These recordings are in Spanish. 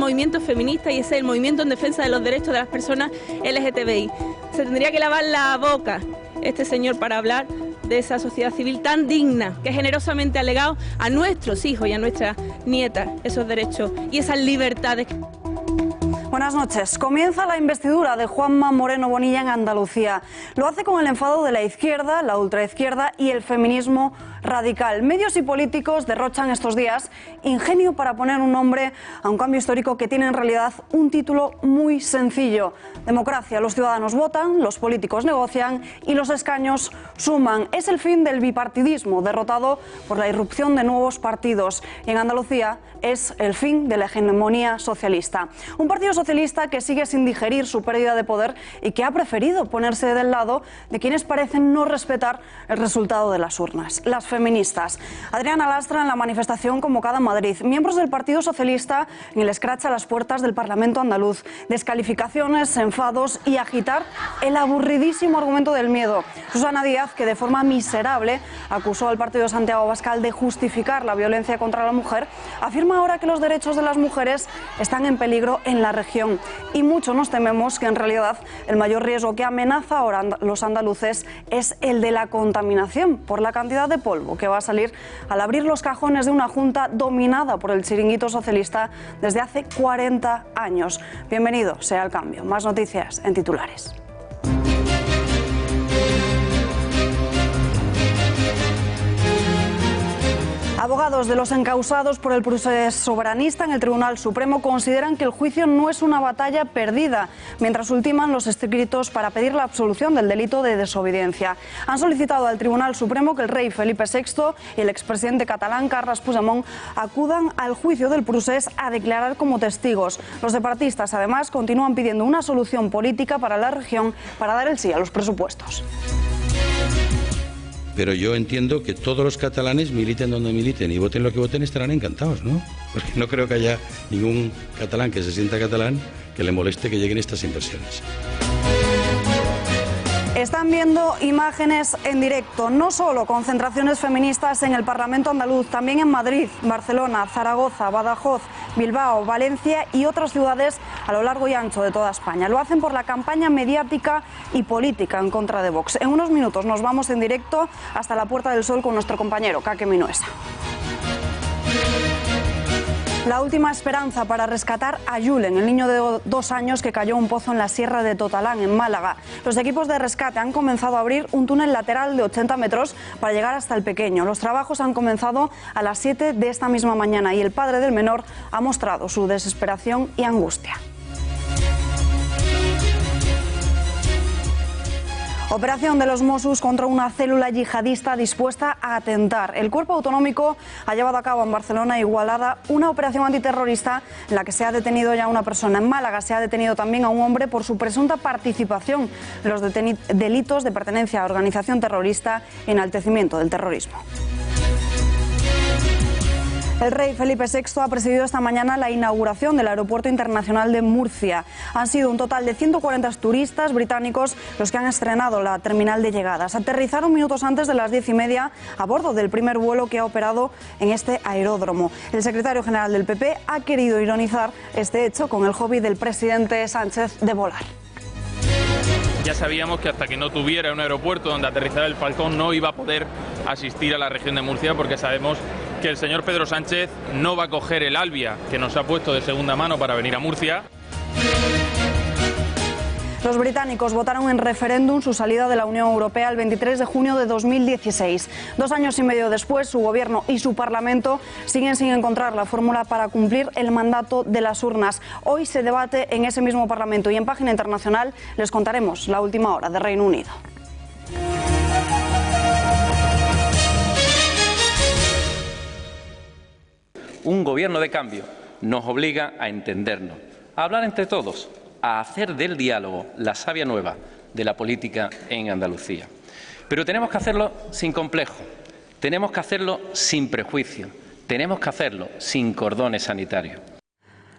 movimiento feminista y ese es el movimiento en defensa de los derechos de las personas LGTBI. Se tendría que lavar la boca este señor para hablar de esa sociedad civil tan digna que generosamente ha legado a nuestros hijos y a nuestras nietas esos derechos y esas libertades. Buenas noches. Comienza la investidura de Juanma Moreno Bonilla en Andalucía. Lo hace con el enfado de la izquierda, la ultraizquierda y el feminismo radical. Medios y políticos derrochan estos días ingenio para poner un nombre a un cambio histórico que tiene en realidad un título muy sencillo. Democracia. Los ciudadanos votan, los políticos negocian y los escaños suman. Es el fin del bipartidismo, derrotado por la irrupción de nuevos partidos. Y en Andalucía es el fin de la hegemonía socialista. Un partido socialista que sigue sin digerir su pérdida de poder y que ha preferido ponerse del lado de quienes parecen no respetar el resultado de las urnas. Las feministas. Adriana Lastra en la manifestación convocada en Madrid. Miembros del Partido Socialista en el escrache a las puertas del Parlamento andaluz. Descalificaciones, enfados y agitar el aburridísimo argumento del miedo. Susana Díaz, que de forma miserable acusó al partido de Santiago Abascal de justificar la violencia contra la mujer, afirma ahora que los derechos de las mujeres están en peligro en la región. Y mucho nos tememos que en realidad el mayor riesgo que amenaza ahora a los andaluces es el de la contaminación por la cantidad de polvo que va a salir al abrir los cajones de una junta dominada por el chiringuito socialista desde hace 40 años. Bienvenido sea el cambio. Más noticias en titulares. Abogados de los encausados por el procés soberanista en el Tribunal Supremo consideran que el juicio no es una batalla perdida, mientras ultiman los escritos para pedir la absolución del delito de desobediencia. Han solicitado al Tribunal Supremo que el rey Felipe VI y el expresidente catalán Carles Puigdemont acudan al juicio del procés a declarar como testigos. Los separatistas, además, continúan pidiendo una solución política para la región para dar el sí a los presupuestos. Pero yo entiendo que todos los catalanes, militen donde militen y voten lo que voten, estarán encantados, ¿no? Porque no creo que haya ningún catalán que se sienta catalán que le moleste que lleguen estas inversiones. Están viendo imágenes en directo, no solo concentraciones feministas en el Parlamento andaluz, también en Madrid, Barcelona, Zaragoza, Badajoz, Bilbao, Valencia y otras ciudades a lo largo y ancho de toda España. Lo hacen por la campaña mediática y política en contra de Vox. En unos minutos nos vamos en directo hasta la Puerta del Sol con nuestro compañero Kake Minuesa. La última esperanza para rescatar a Julen, el niño de 2 años que cayó en un pozo en la Sierra de Totalán, en Málaga. Los equipos de rescate han comenzado a abrir un túnel lateral de 80 metros para llegar hasta el pequeño. Los trabajos han comenzado a las 7 de esta misma mañana y el padre del menor ha mostrado su desesperación y angustia. Operación de los Mossos contra una célula yihadista dispuesta a atentar. El Cuerpo Autonómico ha llevado a cabo en Barcelona e Igualada una operación antiterrorista en la que se ha detenido ya una persona. En Málaga se ha detenido también a un hombre por su presunta participación en los delitos de pertenencia a organización terrorista y enaltecimiento del terrorismo. El rey Felipe VI ha presidido esta mañana la inauguración del Aeropuerto Internacional de Murcia. Han sido un total de 140 turistas británicos los que han estrenado la terminal de llegadas. Aterrizaron minutos antes de las 10:30 a bordo del primer vuelo que ha operado en este aeródromo. El secretario general del PP ha querido ironizar este hecho con el hobby del presidente Sánchez de volar. Ya sabíamos que hasta que no tuviera un aeropuerto donde aterrizar el Falcón no iba a poder asistir a la región de Murcia, porque sabemos que el señor Pedro Sánchez no va a coger el Alvia que nos ha puesto de segunda mano para venir a Murcia. Los británicos votaron en referéndum su salida de la Unión Europea el 23 de junio de 2016. 2 años y medio después, su gobierno y su Parlamento siguen sin encontrar la fórmula para cumplir el mandato de las urnas. Hoy se debate en ese mismo Parlamento y en Página Internacional les contaremos la última hora de Reino Unido. Un gobierno de cambio nos obliga a entendernos, a hablar entre todos, a hacer del diálogo la savia nueva de la política en Andalucía. Pero tenemos que hacerlo sin complejo, tenemos que hacerlo sin prejuicio, tenemos que hacerlo sin cordones sanitarios.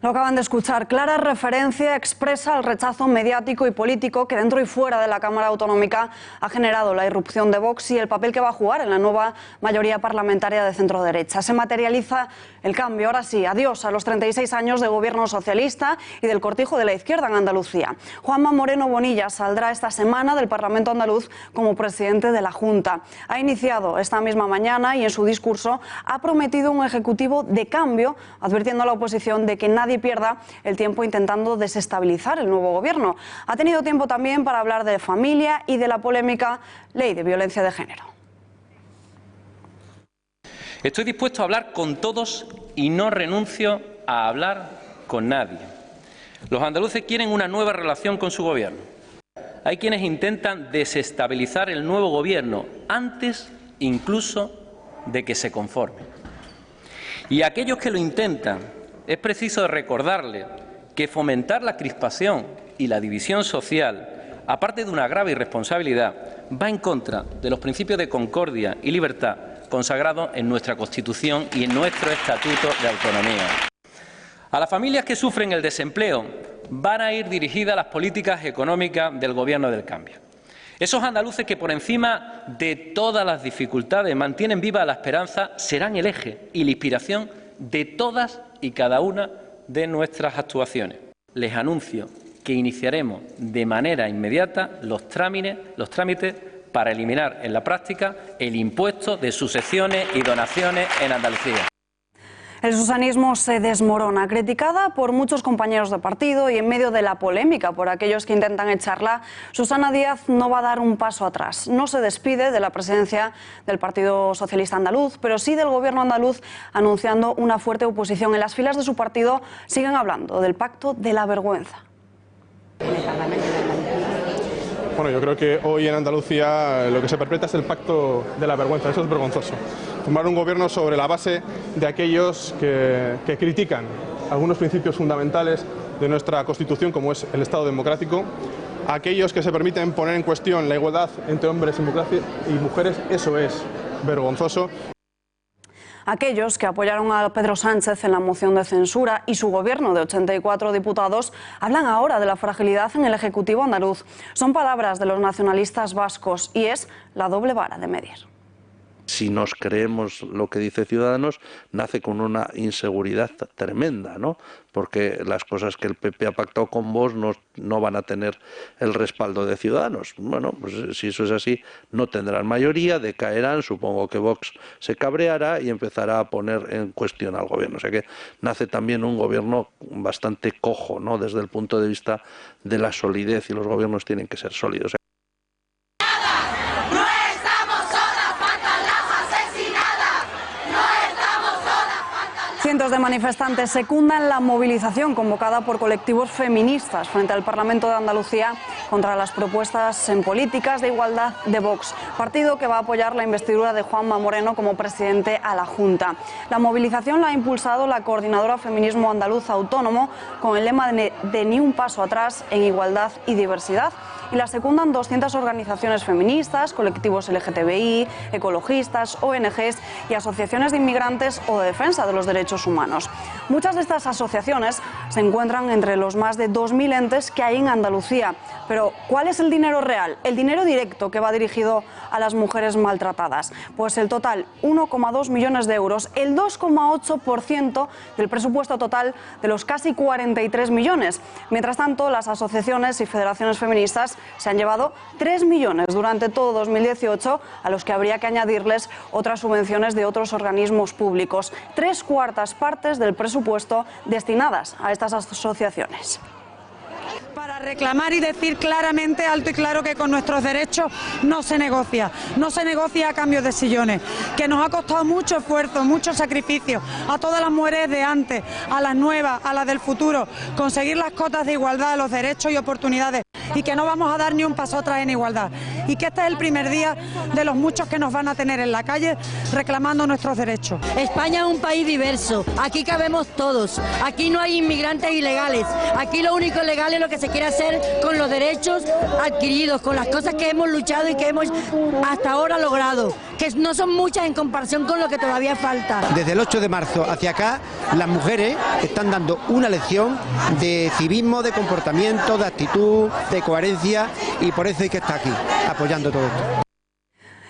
Lo acaban de escuchar. Clara referencia expresa el rechazo mediático y político que dentro y fuera de la Cámara Autonómica ha generado la irrupción de Vox y el papel que va a jugar en la nueva mayoría parlamentaria de centro-derecha. Se materializa el cambio. Ahora sí, adiós a los 36 años de gobierno socialista y del cortijo de la izquierda en Andalucía. Juanma Moreno Bonilla saldrá esta semana del Parlamento andaluz como presidente de la Junta. Ha iniciado esta misma mañana y en su discurso ha prometido un ejecutivo de cambio, advirtiendo a la oposición de que nadie pierda el tiempo intentando desestabilizar el nuevo gobierno. Ha tenido tiempo también para hablar de familia y de la polémica ley de violencia de género. Estoy dispuesto a hablar con todos y no renuncio a hablar con nadie. Los andaluces quieren una nueva relación con su gobierno. Hay quienes intentan desestabilizar el nuevo gobierno antes incluso de que se conforme. Y a aquellos que lo intentan, es preciso recordarles que fomentar la crispación y la división social, aparte de una grave irresponsabilidad, va en contra de los principios de concordia y libertad consagrados en nuestra Constitución y en nuestro Estatuto de Autonomía. A las familias que sufren el desempleo van a ir dirigidas las políticas económicas del Gobierno del Cambio. Esos andaluces que por encima de todas las dificultades mantienen viva la esperanza serán el eje y la inspiración de todas y cada una de nuestras actuaciones. Les anuncio que iniciaremos de manera inmediata los trámites para eliminar en la práctica el impuesto de sucesiones y donaciones en Andalucía. El susanismo se desmorona, criticada por muchos compañeros de partido y en medio de la polémica por aquellos que intentan echarla, Susana Díaz no va a dar un paso atrás. No se despide de la presidencia del Partido Socialista Andaluz, pero sí del gobierno andaluz, anunciando una fuerte oposición. En las filas de su partido siguen hablando del pacto de la vergüenza. Bueno, yo creo que hoy en Andalucía lo que se perpetra es el pacto de la vergüenza. Eso es vergonzoso. Formar un gobierno sobre la base de aquellos que critican algunos principios fundamentales de nuestra Constitución, como es el Estado democrático, aquellos que se permiten poner en cuestión la igualdad entre hombres y mujeres, eso es vergonzoso. Aquellos que apoyaron a Pedro Sánchez en la moción de censura y su gobierno de 84 diputados hablan ahora de la fragilidad en el Ejecutivo andaluz. Son palabras de los nacionalistas vascos y es la doble vara de medir. Si nos creemos lo que dice Ciudadanos, nace con una inseguridad tremenda, ¿no? Porque las cosas que el PP ha pactado con Vox no van a tener el respaldo de Ciudadanos. Bueno, pues si eso es así, no tendrán mayoría, decaerán, supongo que Vox se cabreará y empezará a poner en cuestión al gobierno. O sea que nace también un gobierno bastante cojo, ¿no? Desde el punto de vista de la solidez, y los gobiernos tienen que ser sólidos. Cientos de manifestantes secundan la movilización convocada por colectivos feministas frente al Parlamento de Andalucía contra las propuestas en políticas de igualdad de Vox, partido que va a apoyar la investidura de Juanma Moreno como presidente a la Junta. La movilización la ha impulsado la Coordinadora Feminismo Andaluz Autónomo con el lema de ni un paso atrás en igualdad y diversidad, y la secundan 200 organizaciones feministas, colectivos LGTBI, ecologistas, ONGs y asociaciones de inmigrantes o de defensa de los derechos humanos. Muchas de estas asociaciones se encuentran entre los más de 2.000 entes que hay en Andalucía. Pero, ¿cuál es el dinero real? El dinero directo que va dirigido a las mujeres maltratadas. Pues el total, 1,2 millones de euros, el 2,8% del presupuesto total de los casi 43 millones. Mientras tanto, las asociaciones y federaciones feministas se han llevado 3 millones durante todo 2018, a los que habría que añadirles otras subvenciones de otros organismos públicos. 3/4 partes del presupuesto destinadas a estas asociaciones. Para reclamar y decir claramente, alto y claro, que con nuestros derechos no se negocia a cambio de sillones, que nos ha costado mucho esfuerzo, mucho sacrificio a todas las mujeres de antes, a las nuevas, a las del futuro, conseguir las cotas de igualdad, los derechos y oportunidades y que no vamos a dar ni un paso atrás en igualdad. Y que este es el primer día de los muchos que nos van a tener en la calle reclamando nuestros derechos. España es un país diverso, aquí cabemos todos, aquí no hay inmigrantes ilegales, aquí lo único legal es lo que se quiere hacer con los derechos adquiridos, con las cosas que hemos luchado y que hemos hasta ahora logrado, que no son muchas en comparación con lo que todavía falta. Desde el 8 de marzo hacia acá, las mujeres están dando una lección de civismo, de comportamiento, de actitud, de coherencia, y por eso hay que estar aquí, apoyando todo esto.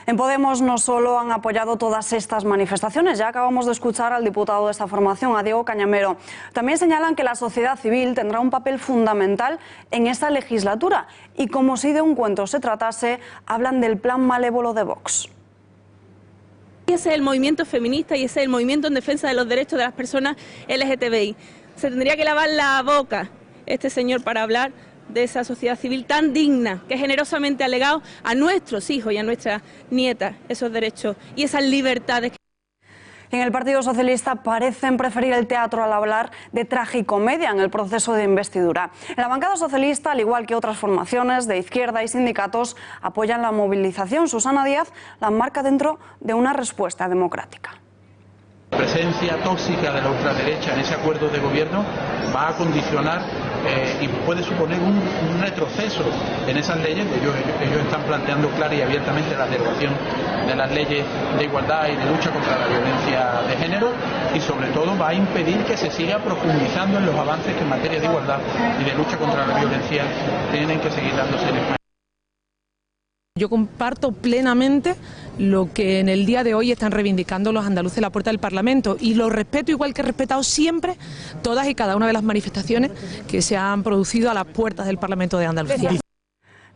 En Podemos no solo han apoyado todas estas manifestaciones, ya acabamos de escuchar al diputado de esta formación, a Diego Cañamero. También señalan que la sociedad civil tendrá un papel fundamental en esta legislatura y, como si de un cuento se tratase, hablan del plan malévolo de Vox. Ese es el movimiento feminista y ese es el movimiento en defensa de los derechos de las personas LGTBI. Se tendría que lavar la boca este señor para hablar de esa sociedad civil tan digna que generosamente ha legado a nuestros hijos y a nuestras nietas esos derechos y esas libertades. En el Partido Socialista parecen preferir el teatro al hablar de tragicomedia en el proceso de investidura. En la bancada socialista, al igual que otras formaciones de izquierda y sindicatos, apoyan la movilización. Susana Díaz la marca dentro de una respuesta democrática. La presencia tóxica de la ultraderecha en ese acuerdo de gobierno va a condicionar y puede suponer un retroceso en esas leyes. Ellos están planteando clara y abiertamente la derogación de las leyes de igualdad y de lucha contra la violencia de género, y sobre todo va a impedir que se siga profundizando en los avances que en materia de igualdad y de lucha contra la violencia tienen que seguir dándose en España. Yo comparto plenamente lo que en el día de hoy están reivindicando los andaluces en la puerta del Parlamento, y lo respeto igual que he respetado siempre todas y cada una de las manifestaciones que se han producido a las puertas del Parlamento de Andalucía.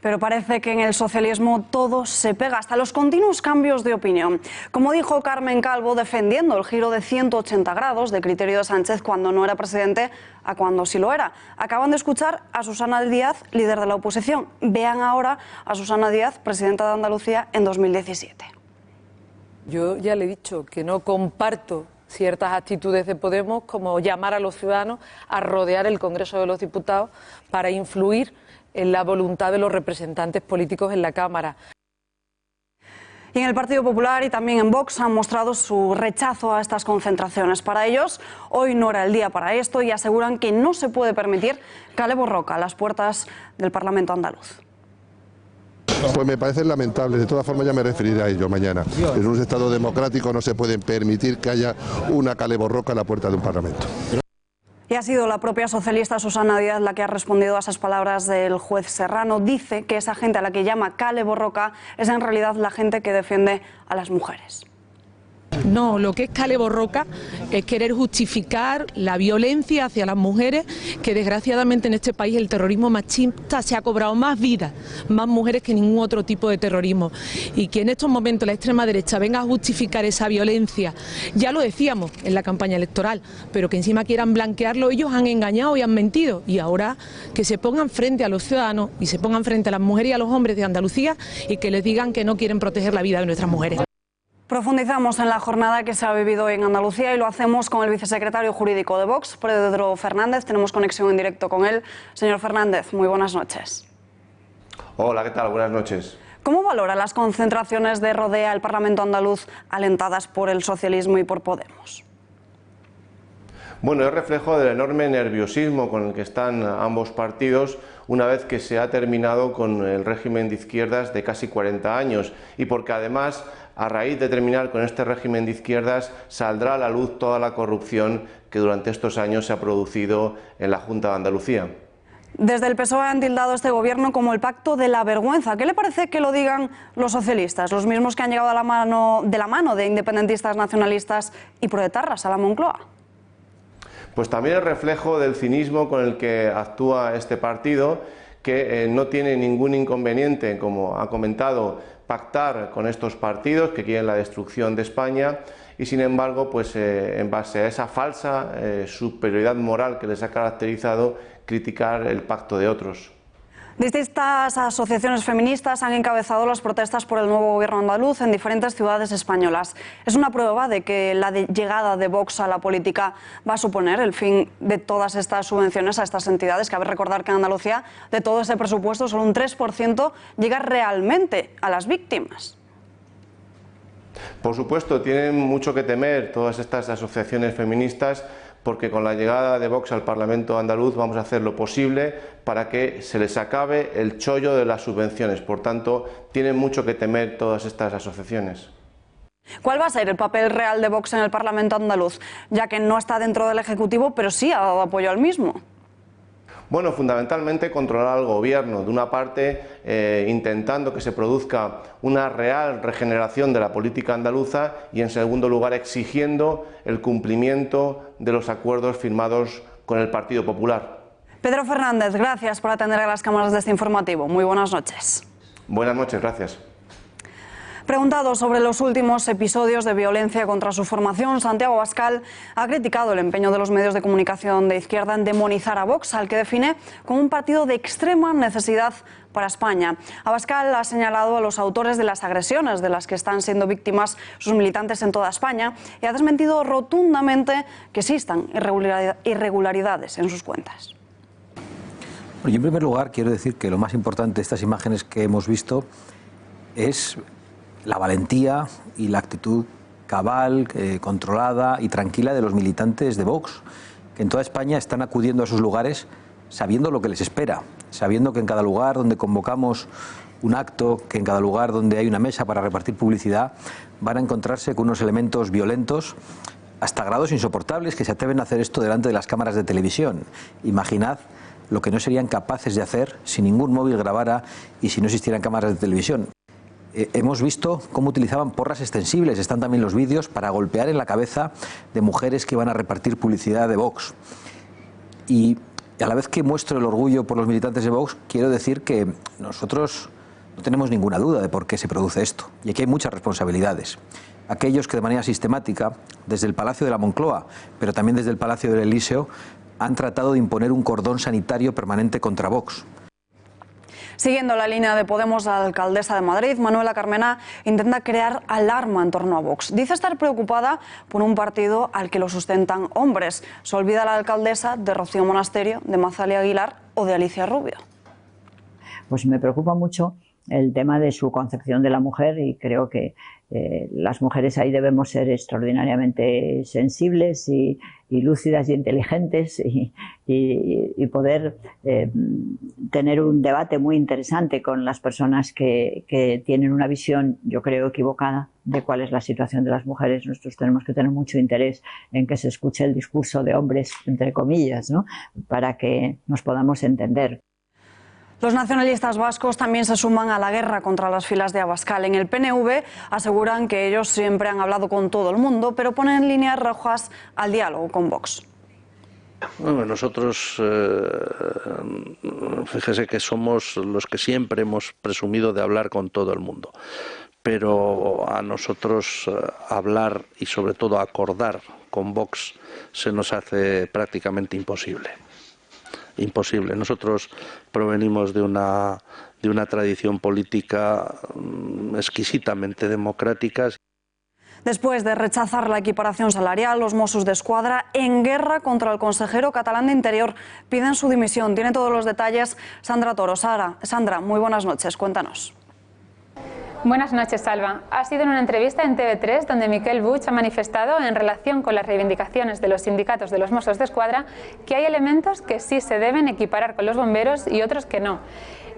Pero parece que en el socialismo todo se pega, hasta los continuos cambios de opinión. Como dijo Carmen Calvo, defendiendo el giro de 180 grados de criterio de Sánchez cuando no era presidente a cuando sí lo era. Acaban de escuchar a Susana Díaz, líder de la oposición. Vean ahora a Susana Díaz, presidenta de Andalucía en 2017. Yo ya le he dicho que no comparto ciertas actitudes de Podemos, como llamar a los ciudadanos a rodear el Congreso de los Diputados para influir en la voluntad de los representantes políticos en la Cámara. Y en el Partido Popular y también en Vox han mostrado su rechazo a estas concentraciones. Para ellos, hoy no era el día para esto y aseguran que no se puede permitir cale borroca a las puertas del Parlamento andaluz. Pues me parece lamentable, de todas formas ya me referiré a ello mañana. En un Estado democrático no se puede permitir que haya una cale borroca a la puerta de un Parlamento. Y ha sido la propia socialista Susana Díaz la que ha respondido a esas palabras del juez Serrano. Dice que esa gente a la que llama cale borroca es en realidad la gente que defiende a las mujeres. No, lo que es cale borroca es querer justificar la violencia hacia las mujeres, que desgraciadamente en este país el terrorismo machista se ha cobrado más vidas, más mujeres que ningún otro tipo de terrorismo. Y que en estos momentos la extrema derecha venga a justificar esa violencia, ya lo decíamos en la campaña electoral, pero que encima quieran blanquearlo, ellos han engañado y han mentido. Y ahora que se pongan frente a los ciudadanos y se pongan frente a las mujeres y a los hombres de Andalucía y que les digan que no quieren proteger la vida de nuestras mujeres. Profundizamos en la jornada que se ha vivido hoy en Andalucía y lo hacemos con el vicesecretario jurídico de Vox, Pedro Fernández. Tenemos conexión en directo con él. Señor Fernández, muy buenas noches. Hola, ¿qué tal? Buenas noches. ¿Cómo valora las concentraciones de rodea el Parlamento andaluz alentadas por el socialismo y por Podemos? Bueno, es reflejo del enorme nerviosismo con el que están ambos partidos una vez que se ha terminado con el régimen de izquierdas de casi 40 años y porque además, a raíz de terminar con este régimen de izquierdas, saldrá a la luz toda la corrupción que durante estos años se ha producido en la Junta de Andalucía. Desde el PSOE han tildado este gobierno como el pacto de la vergüenza. ¿Qué le parece que lo digan los socialistas, los mismos que han llegado de la mano de independentistas, nacionalistas y proetarras a la Moncloa? Pues también es reflejo del cinismo con el que actúa este partido, que no tiene ningún inconveniente, como ha comentado, pactar con estos partidos que quieren la destrucción de España y sin embargo, pues en base a esa falsa superioridad moral que les ha caracterizado, criticar el pacto de otros. Distintas asociaciones feministas han encabezado las protestas por el nuevo gobierno andaluz en diferentes ciudades españolas. Es una prueba de que la llegada de Vox a la política va a suponer el fin de todas estas subvenciones a estas entidades. Cabe recordar que en Andalucía, de todo ese presupuesto, solo un 3% llega realmente a las víctimas. Por supuesto, tienen mucho que temer todas estas asociaciones feministas, porque con la llegada de Vox al Parlamento andaluz vamos a hacer lo posible para que se les acabe el chollo de las subvenciones. Por tanto, tienen mucho que temer todas estas asociaciones. ¿Cuál va a ser el papel real de Vox en el Parlamento andaluz? Ya que no está dentro del Ejecutivo, pero sí ha dado apoyo al mismo. Bueno, fundamentalmente controlar al gobierno, de una parte intentando que se produzca una real regeneración de la política andaluza y en segundo lugar exigiendo el cumplimiento de los acuerdos firmados con el Partido Popular. Pedro Fernández, gracias por atender a las cámaras de este informativo. Muy buenas noches. Buenas noches, gracias. Preguntado sobre los últimos episodios de violencia contra su formación, Santiago Abascal ha criticado el empeño de los medios de comunicación de izquierda en demonizar a Vox, al que define como un partido de extrema necesidad para España. Abascal ha señalado a los autores de las agresiones de las que están siendo víctimas sus militantes en toda España y ha desmentido rotundamente que existan irregularidades en sus cuentas. Bueno, yo en primer lugar quiero decir que lo más importante de estas imágenes que hemos visto es la valentía y la actitud cabal, controlada y tranquila de los militantes de Vox, que en toda España están acudiendo a sus lugares sabiendo lo que les espera, sabiendo que en cada lugar donde convocamos un acto, que en cada lugar donde hay una mesa para repartir publicidad, van a encontrarse con unos elementos violentos hasta grados insoportables que se atreven a hacer esto delante de las cámaras de televisión. Imaginad lo que no serían capaces de hacer si ningún móvil grabara y si no existieran cámaras de televisión. Hemos visto cómo utilizaban porras extensibles, están también los vídeos, para golpear en la cabeza de mujeres que iban a repartir publicidad de Vox. Y a la vez que muestro el orgullo por los militantes de Vox, quiero decir que nosotros no tenemos ninguna duda de por qué se produce esto. Y aquí hay muchas responsabilidades. Aquellos que de manera sistemática, desde el Palacio de la Moncloa, pero también desde el Palacio del Elíseo, han tratado de imponer un cordón sanitario permanente contra Vox. Siguiendo la línea de Podemos, la alcaldesa de Madrid, Manuela Carmena, intenta crear alarma en torno a Vox. Dice estar preocupada por un partido al que lo sustentan hombres. Se olvida la alcaldesa de Rocío Monasterio, de Mazalia Aguilar o de Alicia Rubio. Pues me preocupa mucho el tema de su concepción de la mujer y creo que las mujeres ahí debemos ser extraordinariamente sensibles y lúcidas y inteligentes y poder tener un debate muy interesante con las personas que tienen una visión, yo creo, equivocada de cuál es la situación de las mujeres. Nosotros tenemos que tener mucho interés en que se escuche el discurso de hombres, entre comillas, ¿no?, para que nos podamos entender. Los nacionalistas vascos también se suman a la guerra contra las filas de Abascal. En el PNV aseguran que ellos siempre han hablado con todo el mundo, pero ponen líneas rojas al diálogo con Vox. Bueno, nosotros, fíjese que somos los que siempre hemos presumido de hablar con todo el mundo, pero a nosotros hablar y sobre todo acordar con Vox se nos hace prácticamente imposible. Imposible. Nosotros provenimos de una tradición política exquisitamente democrática. Después de rechazar la equiparación salarial, los Mossos d'Esquadra, en guerra contra el consejero catalán de Interior, piden su dimisión. Tiene todos los detalles Sandra Toro. Sandra, muy buenas noches, cuéntanos. Buenas noches, Salva. Ha sido en una entrevista en TV3 donde Miquel Buch ha manifestado, en relación con las reivindicaciones de los sindicatos de los Mossos d'Esquadra, que hay elementos que sí se deben equiparar con los bomberos y otros que no.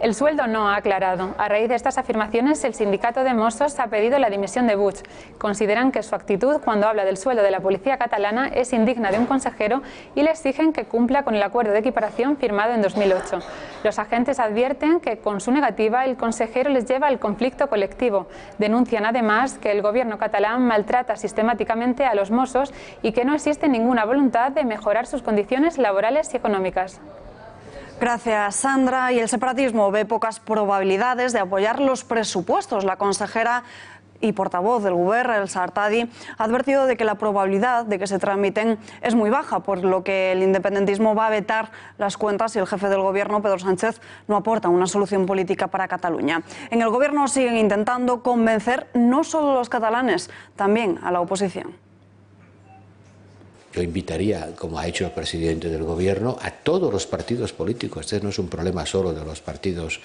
El sueldo no ha aclarado. A raíz de estas afirmaciones, el sindicato de Mossos ha pedido la dimisión de Buch. Consideran que su actitud cuando habla del sueldo de la policía catalana es indigna de un consejero y le exigen que cumpla con el acuerdo de equiparación firmado en 2008. Los agentes advierten que con su negativa el consejero les lleva al conflicto colectivo. Denuncian además que el gobierno catalán maltrata sistemáticamente a los Mossos y que no existe ninguna voluntad de mejorar sus condiciones laborales y económicas. Gracias, Sandra. Y el separatismo ve pocas probabilidades de apoyar los presupuestos. La consejera y portavoz del Govern, el Sartadi, ha advertido de que la probabilidad de que se tramiten es muy baja, por lo que el independentismo va a vetar las cuentas si el jefe del Gobierno, Pedro Sánchez, no aporta una solución política para Cataluña. En el Gobierno siguen intentando convencer no solo a los catalanes, también a la oposición. Yo invitaría, como ha hecho el presidente del Gobierno, a todos los partidos políticos. Este no es un problema solo de los partidos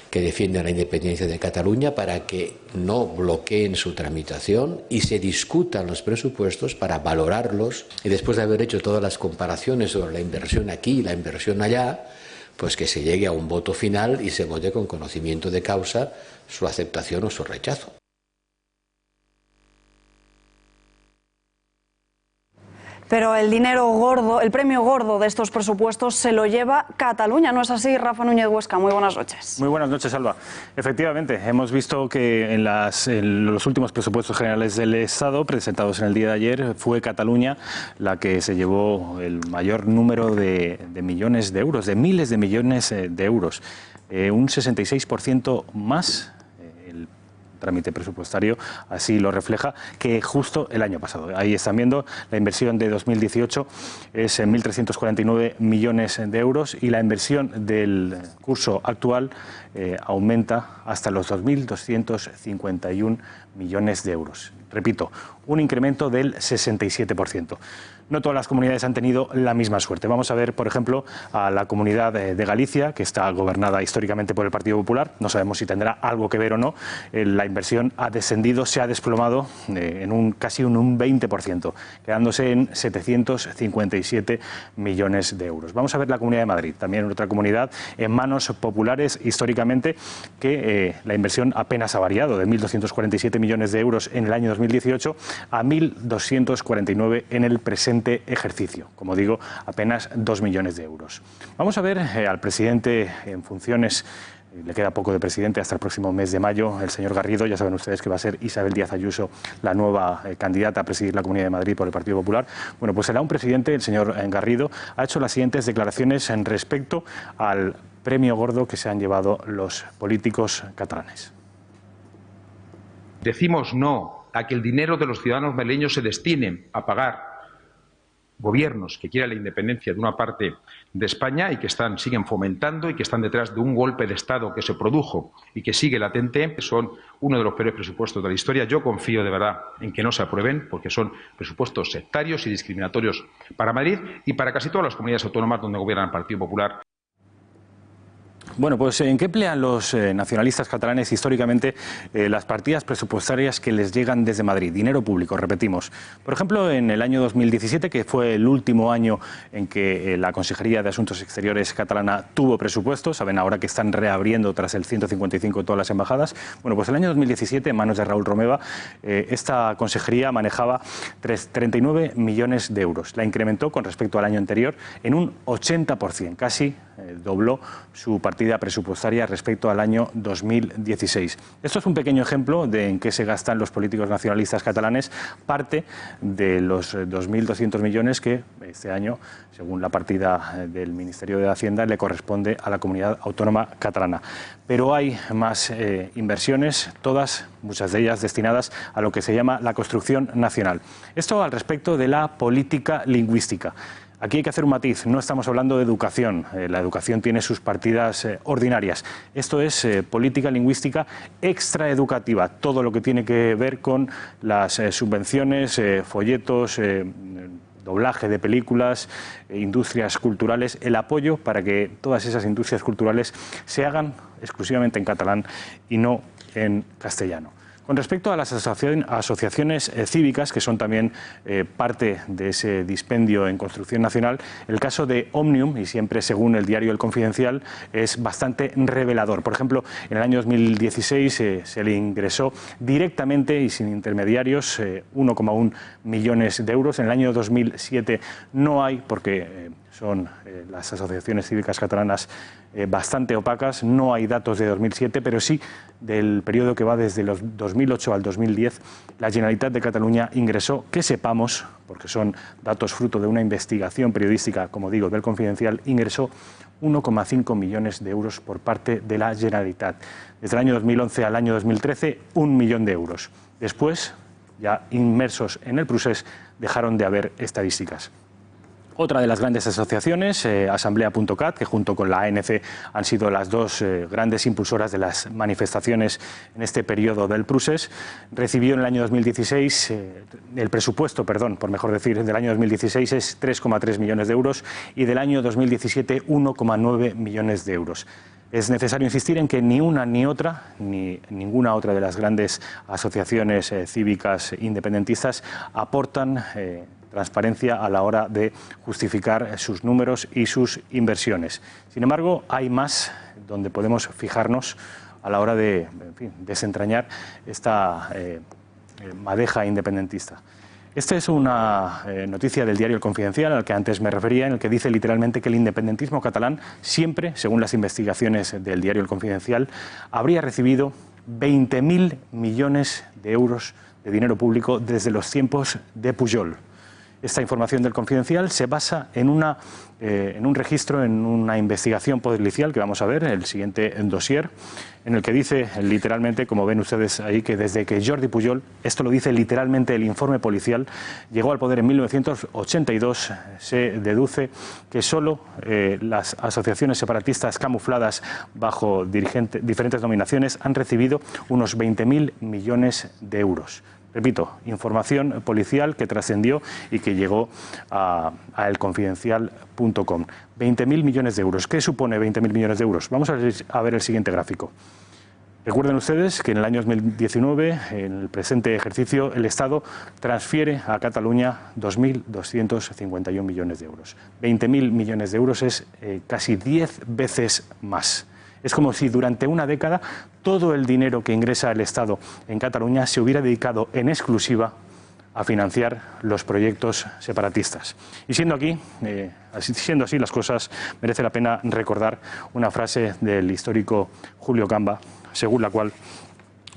que defienden la independencia de Cataluña, para que no bloqueen su tramitación y se discutan los presupuestos para valorarlos, y después de haber hecho todas las comparaciones sobre la inversión aquí y la inversión allá, pues que se llegue a un voto final y se vote con conocimiento de causa su aceptación o su rechazo. Pero el dinero gordo, el premio gordo de estos presupuestos se lo lleva Cataluña, ¿no es así? Rafa Núñez Huesca, muy buenas noches. Muy buenas noches, Alba. Efectivamente, hemos visto que en los últimos presupuestos generales del Estado, presentados en el día de ayer, fue Cataluña la que se llevó el mayor número de millones de euros, de miles de millones de euros. Un 66% más. Trámite presupuestario así lo refleja, que justo el año pasado. Ahí están viendo, la inversión de 2018 es en 1.349 millones de euros y la inversión del curso actual aumenta hasta los 2.251 millones de euros. Repito, un incremento del 67%. No todas las comunidades han tenido la misma suerte. Vamos a ver, por ejemplo, a la comunidad de Galicia, que está gobernada históricamente por el Partido Popular. No sabemos si tendrá algo que ver o no. La inversión ha descendido, se ha desplomado en casi un 20%, quedándose en 757 millones de euros. Vamos a ver la Comunidad de Madrid, también otra comunidad en manos populares históricamente, que la inversión apenas ha variado, de 1.247 millones de euros en el año 2018 a 1.249 en el presente ejercicio. Como digo, apenas 2 millones de euros. Vamos a ver al presidente en funciones. Le queda poco de presidente hasta el próximo mes de mayo, el señor Garrido. Ya saben ustedes que va a ser Isabel Díaz Ayuso la nueva candidata a presidir la Comunidad de Madrid por el Partido Popular. Bueno, pues será un presidente, el señor Garrido, ha hecho las siguientes declaraciones en respecto al premio gordo que se han llevado los políticos catalanes. Decimos no a que el dinero de los ciudadanos madrileños se destine a pagar gobiernos que quieren la independencia de una parte de España y que siguen fomentando y que están detrás de un golpe de Estado que se produjo y que sigue latente. Son uno de los peores presupuestos de la historia. Yo confío de verdad en que no se aprueben, porque son presupuestos sectarios y discriminatorios para Madrid y para casi todas las comunidades autónomas donde gobierna el Partido Popular. Bueno, pues ¿en qué emplean los nacionalistas catalanes históricamente las partidas presupuestarias que les llegan desde Madrid? Dinero público, repetimos. Por ejemplo, en el año 2017, que fue el último año en que la Consejería de Asuntos Exteriores catalana tuvo presupuestos, saben ahora que están reabriendo tras el 155 todas las embajadas. Bueno, pues el año 2017, en manos de Raúl Romeva, esta consejería manejaba 39 millones de euros. La incrementó con respecto al año anterior en un 80%, casi dobló su partida presupuestaria respecto al año 2016. Esto es un pequeño ejemplo de en qué se gastan los políticos nacionalistas catalanes parte de los 2.200 millones que este año, según la partida del Ministerio de Hacienda, le corresponde a la comunidad autónoma catalana. Pero hay más inversiones, muchas de ellas destinadas a lo que se llama la construcción nacional. Esto al respecto de la política lingüística. Aquí hay que hacer un matiz, no estamos hablando de educación, la educación tiene sus partidas ordinarias. Esto es política lingüística extraeducativa, todo lo que tiene que ver con las subvenciones, folletos, doblaje de películas, industrias culturales, el apoyo para que todas esas industrias culturales se hagan exclusivamente en catalán y no en castellano. Con respecto a las asociaciones cívicas, que son también parte de ese dispendio en construcción nacional, el caso de Òmnium, y siempre según el diario El Confidencial, es bastante revelador. Por ejemplo, en el año 2016 se le ingresó directamente y sin intermediarios 1,1 millones de euros. En el año 2007 no hay, porque son las asociaciones cívicas catalanas bastante opacas. No hay datos de 2007, pero sí del periodo que va desde los 2008 al 2010. La Generalitat de Cataluña ingresó, que sepamos, porque son datos fruto de una investigación periodística, como digo, del Confidencial, ingresó 1,5 millones de euros por parte de la Generalitat. Desde el año 2011 al año 2013, 1 millón de euros. Después, ya inmersos en el procés, dejaron de haber estadísticas. Otra de las grandes asociaciones, Asamblea.cat, que junto con la ANC han sido las dos grandes impulsoras de las manifestaciones en este periodo del procés, recibió en el año 2016, el presupuesto, perdón, por mejor decir, del año 2016 es 3,3 millones de euros y del año 2017 1,9 millones de euros. Es necesario insistir en que ni una ni otra, ni ninguna otra de las grandes asociaciones cívicas independentistas aportan transparencia a la hora de justificar sus números y sus inversiones. Sin embargo, hay más donde podemos fijarnos a la hora de, en fin, desentrañar esta madeja independentista. Esta es una noticia del diario El Confidencial, al que antes me refería, en el que dice literalmente que el independentismo catalán siempre, según las investigaciones del diario El Confidencial, habría recibido 20.000 millones de euros de dinero público desde los tiempos de Pujol. Esta información del Confidencial se basa en un registro, en una investigación policial que vamos a ver, el siguiente dossier, en el que dice literalmente, como ven ustedes ahí, que desde que Jordi Pujol, esto lo dice literalmente el informe policial, llegó al poder en 1982, se deduce que solo las asociaciones separatistas camufladas bajo diferentes nominaciones han recibido unos 20.000 millones de euros. Repito, información policial que trascendió y que llegó a elconfidencial.com. 20.000 millones de euros. ¿Qué supone 20.000 millones de euros? Vamos a ver el siguiente gráfico. Recuerden ustedes que en el año 2019, en el presente ejercicio, el Estado transfiere a Cataluña 2.251 millones de euros. 20.000 millones de euros es casi 10 veces más. Es como si durante una década todo el dinero que ingresa el Estado en Cataluña se hubiera dedicado en exclusiva a financiar los proyectos separatistas. Y siendo así las cosas, merece la pena recordar una frase del histórico Julio Gamba, según la cual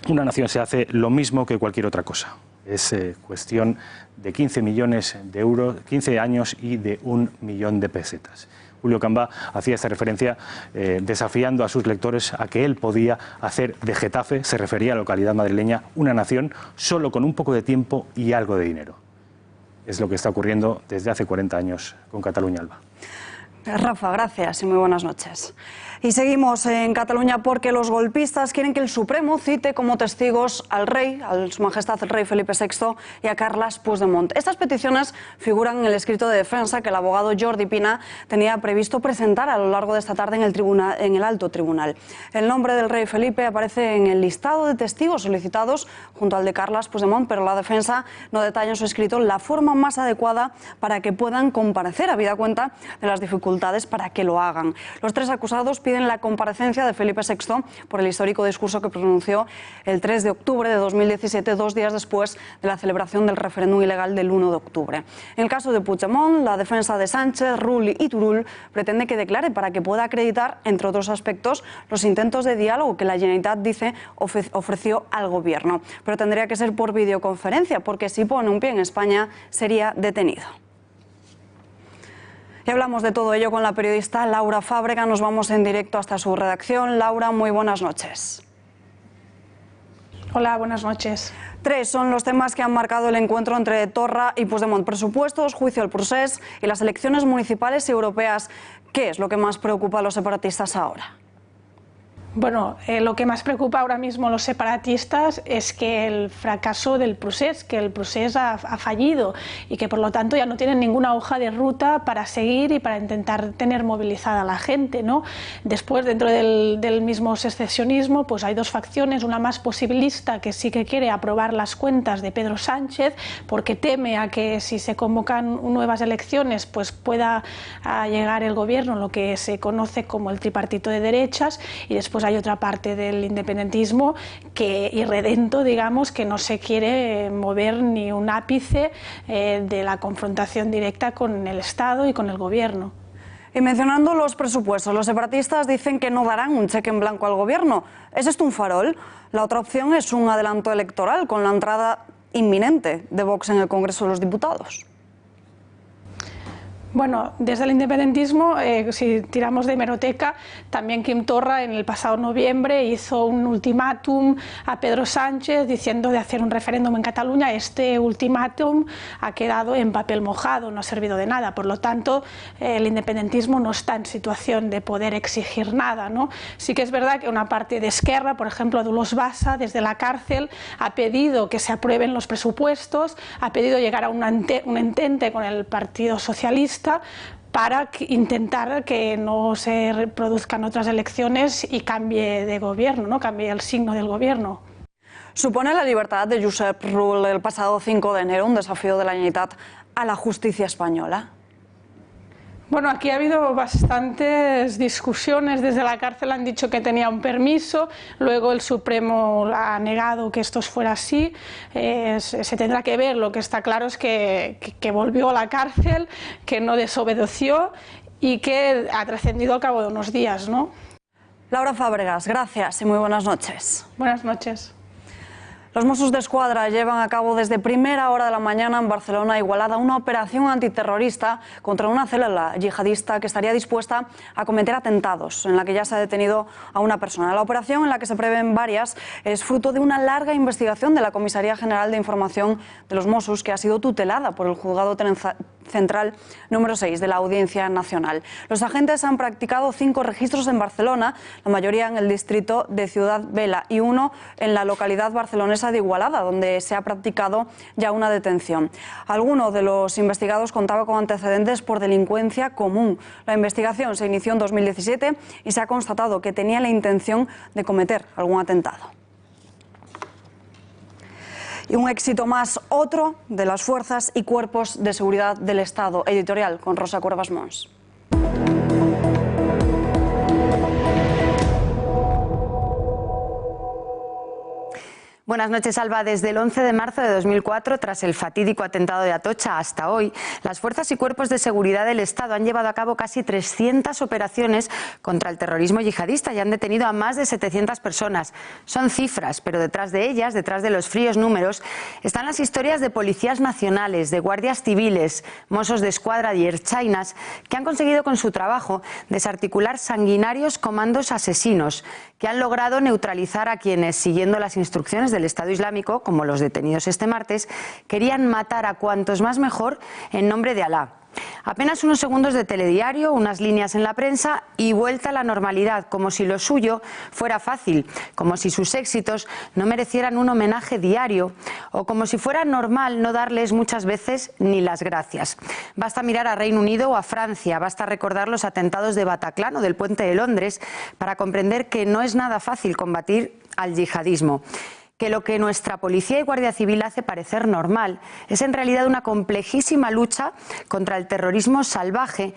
una nación se hace lo mismo que cualquier otra cosa. Es cuestión de 15 millones de euros, 15 años y de 1 millón de pesetas. Julio Gamba hacía esta referencia desafiando a sus lectores a que él podía hacer de Getafe, se refería a la localidad madrileña, una nación solo con un poco de tiempo y algo de dinero. Es lo que está ocurriendo desde hace 40 años con Cataluña, Alba. Rafa, gracias y muy buenas noches. Y seguimos en Cataluña porque los golpistas quieren que el Supremo cite como testigos al rey, a Su Majestad el Rey Felipe VI y a Carles Puigdemont. Estas peticiones figuran en el escrito de defensa que el abogado Jordi Pina tenía previsto presentar a lo largo de esta tarde en el Alto Tribunal. El nombre del rey Felipe aparece en el listado de testigos solicitados junto al de Carles Puigdemont, pero la defensa no detalla en su escrito la forma más adecuada para que puedan comparecer, habida cuenta de las dificultades para que lo hagan. Los tres acusados piden la comparecencia de Felipe VI por el histórico discurso que pronunció el 3 de octubre de 2017, 2 días después de la celebración del referéndum ilegal del 1 de octubre. En el caso de Puigdemont, la defensa de Sánchez, Rull y Turull pretende que declare para que pueda acreditar, entre otros aspectos, los intentos de diálogo que la Generalitat dice ofreció al gobierno. Pero tendría que ser por videoconferencia, porque si pone un pie en España sería detenido. Y hablamos de todo ello con la periodista Laura Fábrega. Nos vamos en directo hasta su redacción. Laura, muy buenas noches. Hola, buenas noches. 3 son los temas que han marcado el encuentro entre Torra y Puigdemont: presupuestos, juicio al procés y las elecciones municipales y europeas. ¿Qué es lo que más preocupa a los separatistas ahora? Bueno, lo que más preocupa ahora mismo a los separatistas es que el fracaso del procés, que el procés ha fallido y que por lo tanto ya no tienen ninguna hoja de ruta para seguir y para intentar tener movilizada a la gente, ¿no? Después, dentro del mismo secesionismo, pues hay dos facciones, una más posibilista que sí que quiere aprobar las cuentas de Pedro Sánchez porque teme a que si se convocan nuevas elecciones pues pueda llegar el gobierno, lo que se conoce como el tripartito de derechas, y después hay otra parte del independentismo irredento, digamos, que no se quiere mover ni un ápice de la confrontación directa con el Estado y con el gobierno. Y mencionando los presupuestos, los separatistas dicen que no darán un cheque en blanco al gobierno. ¿Es esto un farol? La otra opción es un adelanto electoral con la entrada inminente de Vox en el Congreso de los Diputados. Bueno, desde el independentismo, si tiramos de hemeroteca, también Quim Torra en el pasado noviembre hizo un ultimátum a Pedro Sánchez diciendo de hacer un referéndum en Cataluña. Este ultimátum ha quedado en papel mojado, no ha servido de nada. Por lo tanto, el independentismo no está en situación de poder exigir nada, ¿no? Sí que es verdad que una parte de Esquerra, por ejemplo, Dolors Bassa, desde la cárcel, ha pedido que se aprueben los presupuestos, ha pedido llegar a un entente con el Partido Socialista para intentar que no se produzcan otras elecciones y cambie de gobierno, ¿no? Cambie el signo del gobierno. ¿Supone la libertad de Josep Rull el pasado 5 de enero un desafío de la Generalitat a la justicia española? Bueno, aquí ha habido bastantes discusiones. Desde la cárcel han dicho que tenía un permiso, luego el Supremo ha negado que esto fuera así. Se tendrá que ver. Lo que está claro es que volvió a la cárcel, que no desobedeció y que ha trascendido al cabo de unos días, ¿no? Laura Fábregas, gracias y muy buenas noches. Buenas noches. Los Mossos d'Esquadra llevan a cabo desde primera hora de la mañana en Barcelona Igualada una operación antiterrorista contra una célula yihadista que estaría dispuesta a cometer atentados, en la que ya se ha detenido a una persona. La operación, en la que se prevén varias, es fruto de una larga investigación de la Comisaría General de Información de los Mossos, que ha sido tutelada por el Juzgado Central número 6 de la Audiencia Nacional. Los agentes han practicado 5 registros en Barcelona, la mayoría en el distrito de Ciudad Vela y uno en la localidad barcelonesa de Igualada, donde se ha practicado ya una detención. Alguno de los investigados contaba con antecedentes por delincuencia común. La investigación se inició en 2017 y se ha constatado que tenía la intención de cometer algún atentado. Y un éxito más, otro de las fuerzas y cuerpos de seguridad del Estado. Editorial con Rosa Cuervas Mons. Buenas noches, Alba. Desde el 11 de marzo de 2004, tras el fatídico atentado de Atocha hasta hoy, las fuerzas y cuerpos de seguridad del Estado han llevado a cabo casi 300 operaciones contra el terrorismo yihadista y han detenido a más de 700 personas. Son cifras, pero detrás de ellas, detrás de los fríos números, están las historias de policías nacionales, de guardias civiles, Mossos d'Esquadra y ertzainas, que han conseguido con su trabajo desarticular sanguinarios comandos asesinos, que han logrado neutralizar a quienes, siguiendo las instrucciones del Estado Islámico, como los detenidos este martes, querían matar a cuantos más mejor en nombre de Alá. Apenas unos segundos de telediario, unas líneas en la prensa y vuelta a la normalidad, como si lo suyo fuera fácil, como si sus éxitos no merecieran un homenaje diario o como si fuera normal no darles muchas veces ni las gracias. Basta mirar a Reino Unido o a Francia, basta recordar los atentados de Bataclan o del Puente de Londres para comprender que no es nada fácil combatir al yihadismo. Que lo que nuestra policía y guardia civil hace parecer normal es en realidad una complejísima lucha contra el terrorismo salvaje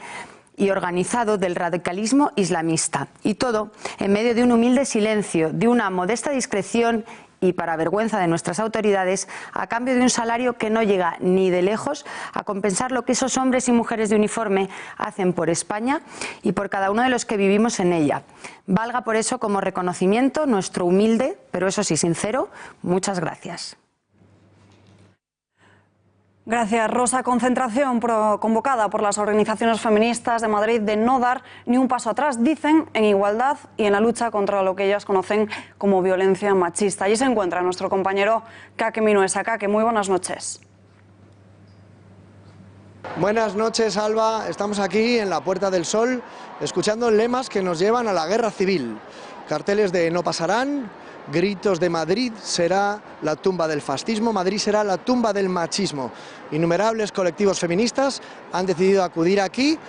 y organizado del radicalismo islamista. Y todo en medio de un humilde silencio, de una modesta discreción y, para vergüenza de nuestras autoridades, a cambio de un salario que no llega ni de lejos a compensar lo que esos hombres y mujeres de uniforme hacen por España y por cada uno de los que vivimos en ella. Valga por eso como reconocimiento nuestro humilde, pero eso sí sincero, muchas gracias. Gracias, Rosa. Concentración convocada por las organizaciones feministas de Madrid de no dar ni un paso atrás, dicen, en igualdad y en la lucha contra lo que ellas conocen como violencia machista. Allí se encuentra nuestro compañero Kake Minuesa. Kake, muy buenas noches. Buenas noches, Alba. Estamos aquí en la Puerta del Sol, escuchando lemas que nos llevan a la guerra civil. Carteles de no pasarán, gritos de Madrid será la tumba del fascismo, Madrid será la tumba del machismo. Innumerables colectivos feministas han decidido acudir aquí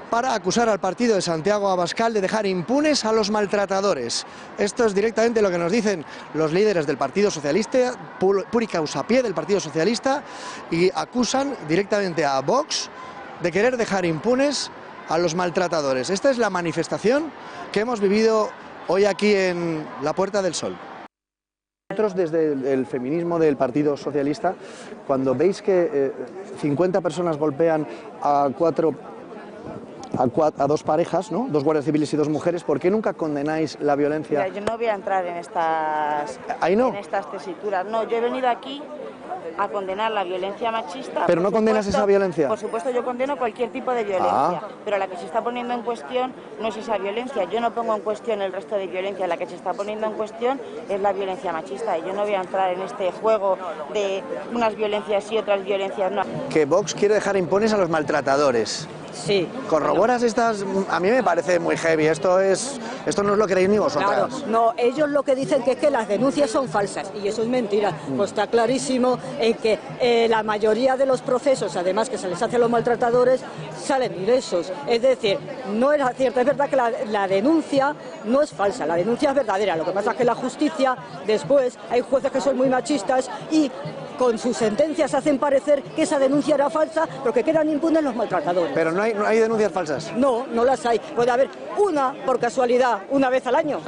para acusar al partido de Santiago Abascal de dejar impunes a los maltratadores. Esto es directamente lo que nos dicen los líderes del Partido Socialista, puri causa pie del Partido Socialista, y acusan directamente a Vox de querer dejar impunes a los maltratadores. Esta es la manifestación que hemos vivido hoy aquí en la Puerta del Sol. Nosotros desde el feminismo del Partido Socialista, cuando veis que 50 personas golpean a 4 a dos parejas, ¿no? 2 guardias civiles y 2 mujeres. ¿Por qué nunca condenáis la violencia? Mira, yo no voy a entrar en estas, en estas tesituras. No, yo he venido aquí a condenar la violencia machista. ¿Pero no condenas esa violencia? Por supuesto, yo condeno cualquier tipo de violencia, pero la que se está poniendo en cuestión no es esa violencia. Yo no pongo en cuestión el resto de violencia, la que se está poniendo en cuestión es la violencia machista, y yo no voy a entrar en este juego de unas violencias y otras violencias no. Que Vox quiere dejar impunes a los maltratadores. Sí. ¿Corroboras estas? A mí me parece muy heavy, esto no es lo que creéis ni vosotras. Claro, no, ellos lo que dicen que es que las denuncias son falsas, y eso es mentira. Pues está clarísimo en que la mayoría de los procesos, además que se les hace a los maltratadores, salen ilesos. Es decir, no era cierto, es verdad que la denuncia no es falsa, la denuncia es verdadera. Lo que pasa es que la justicia, después, hay jueces que son muy machistas y con sus sentencias hacen parecer que esa denuncia era falsa, pero que quedan impunes los maltratadores. Pero no hay denuncias falsas. No, no las hay. Puede haber una, por casualidad, una vez al año.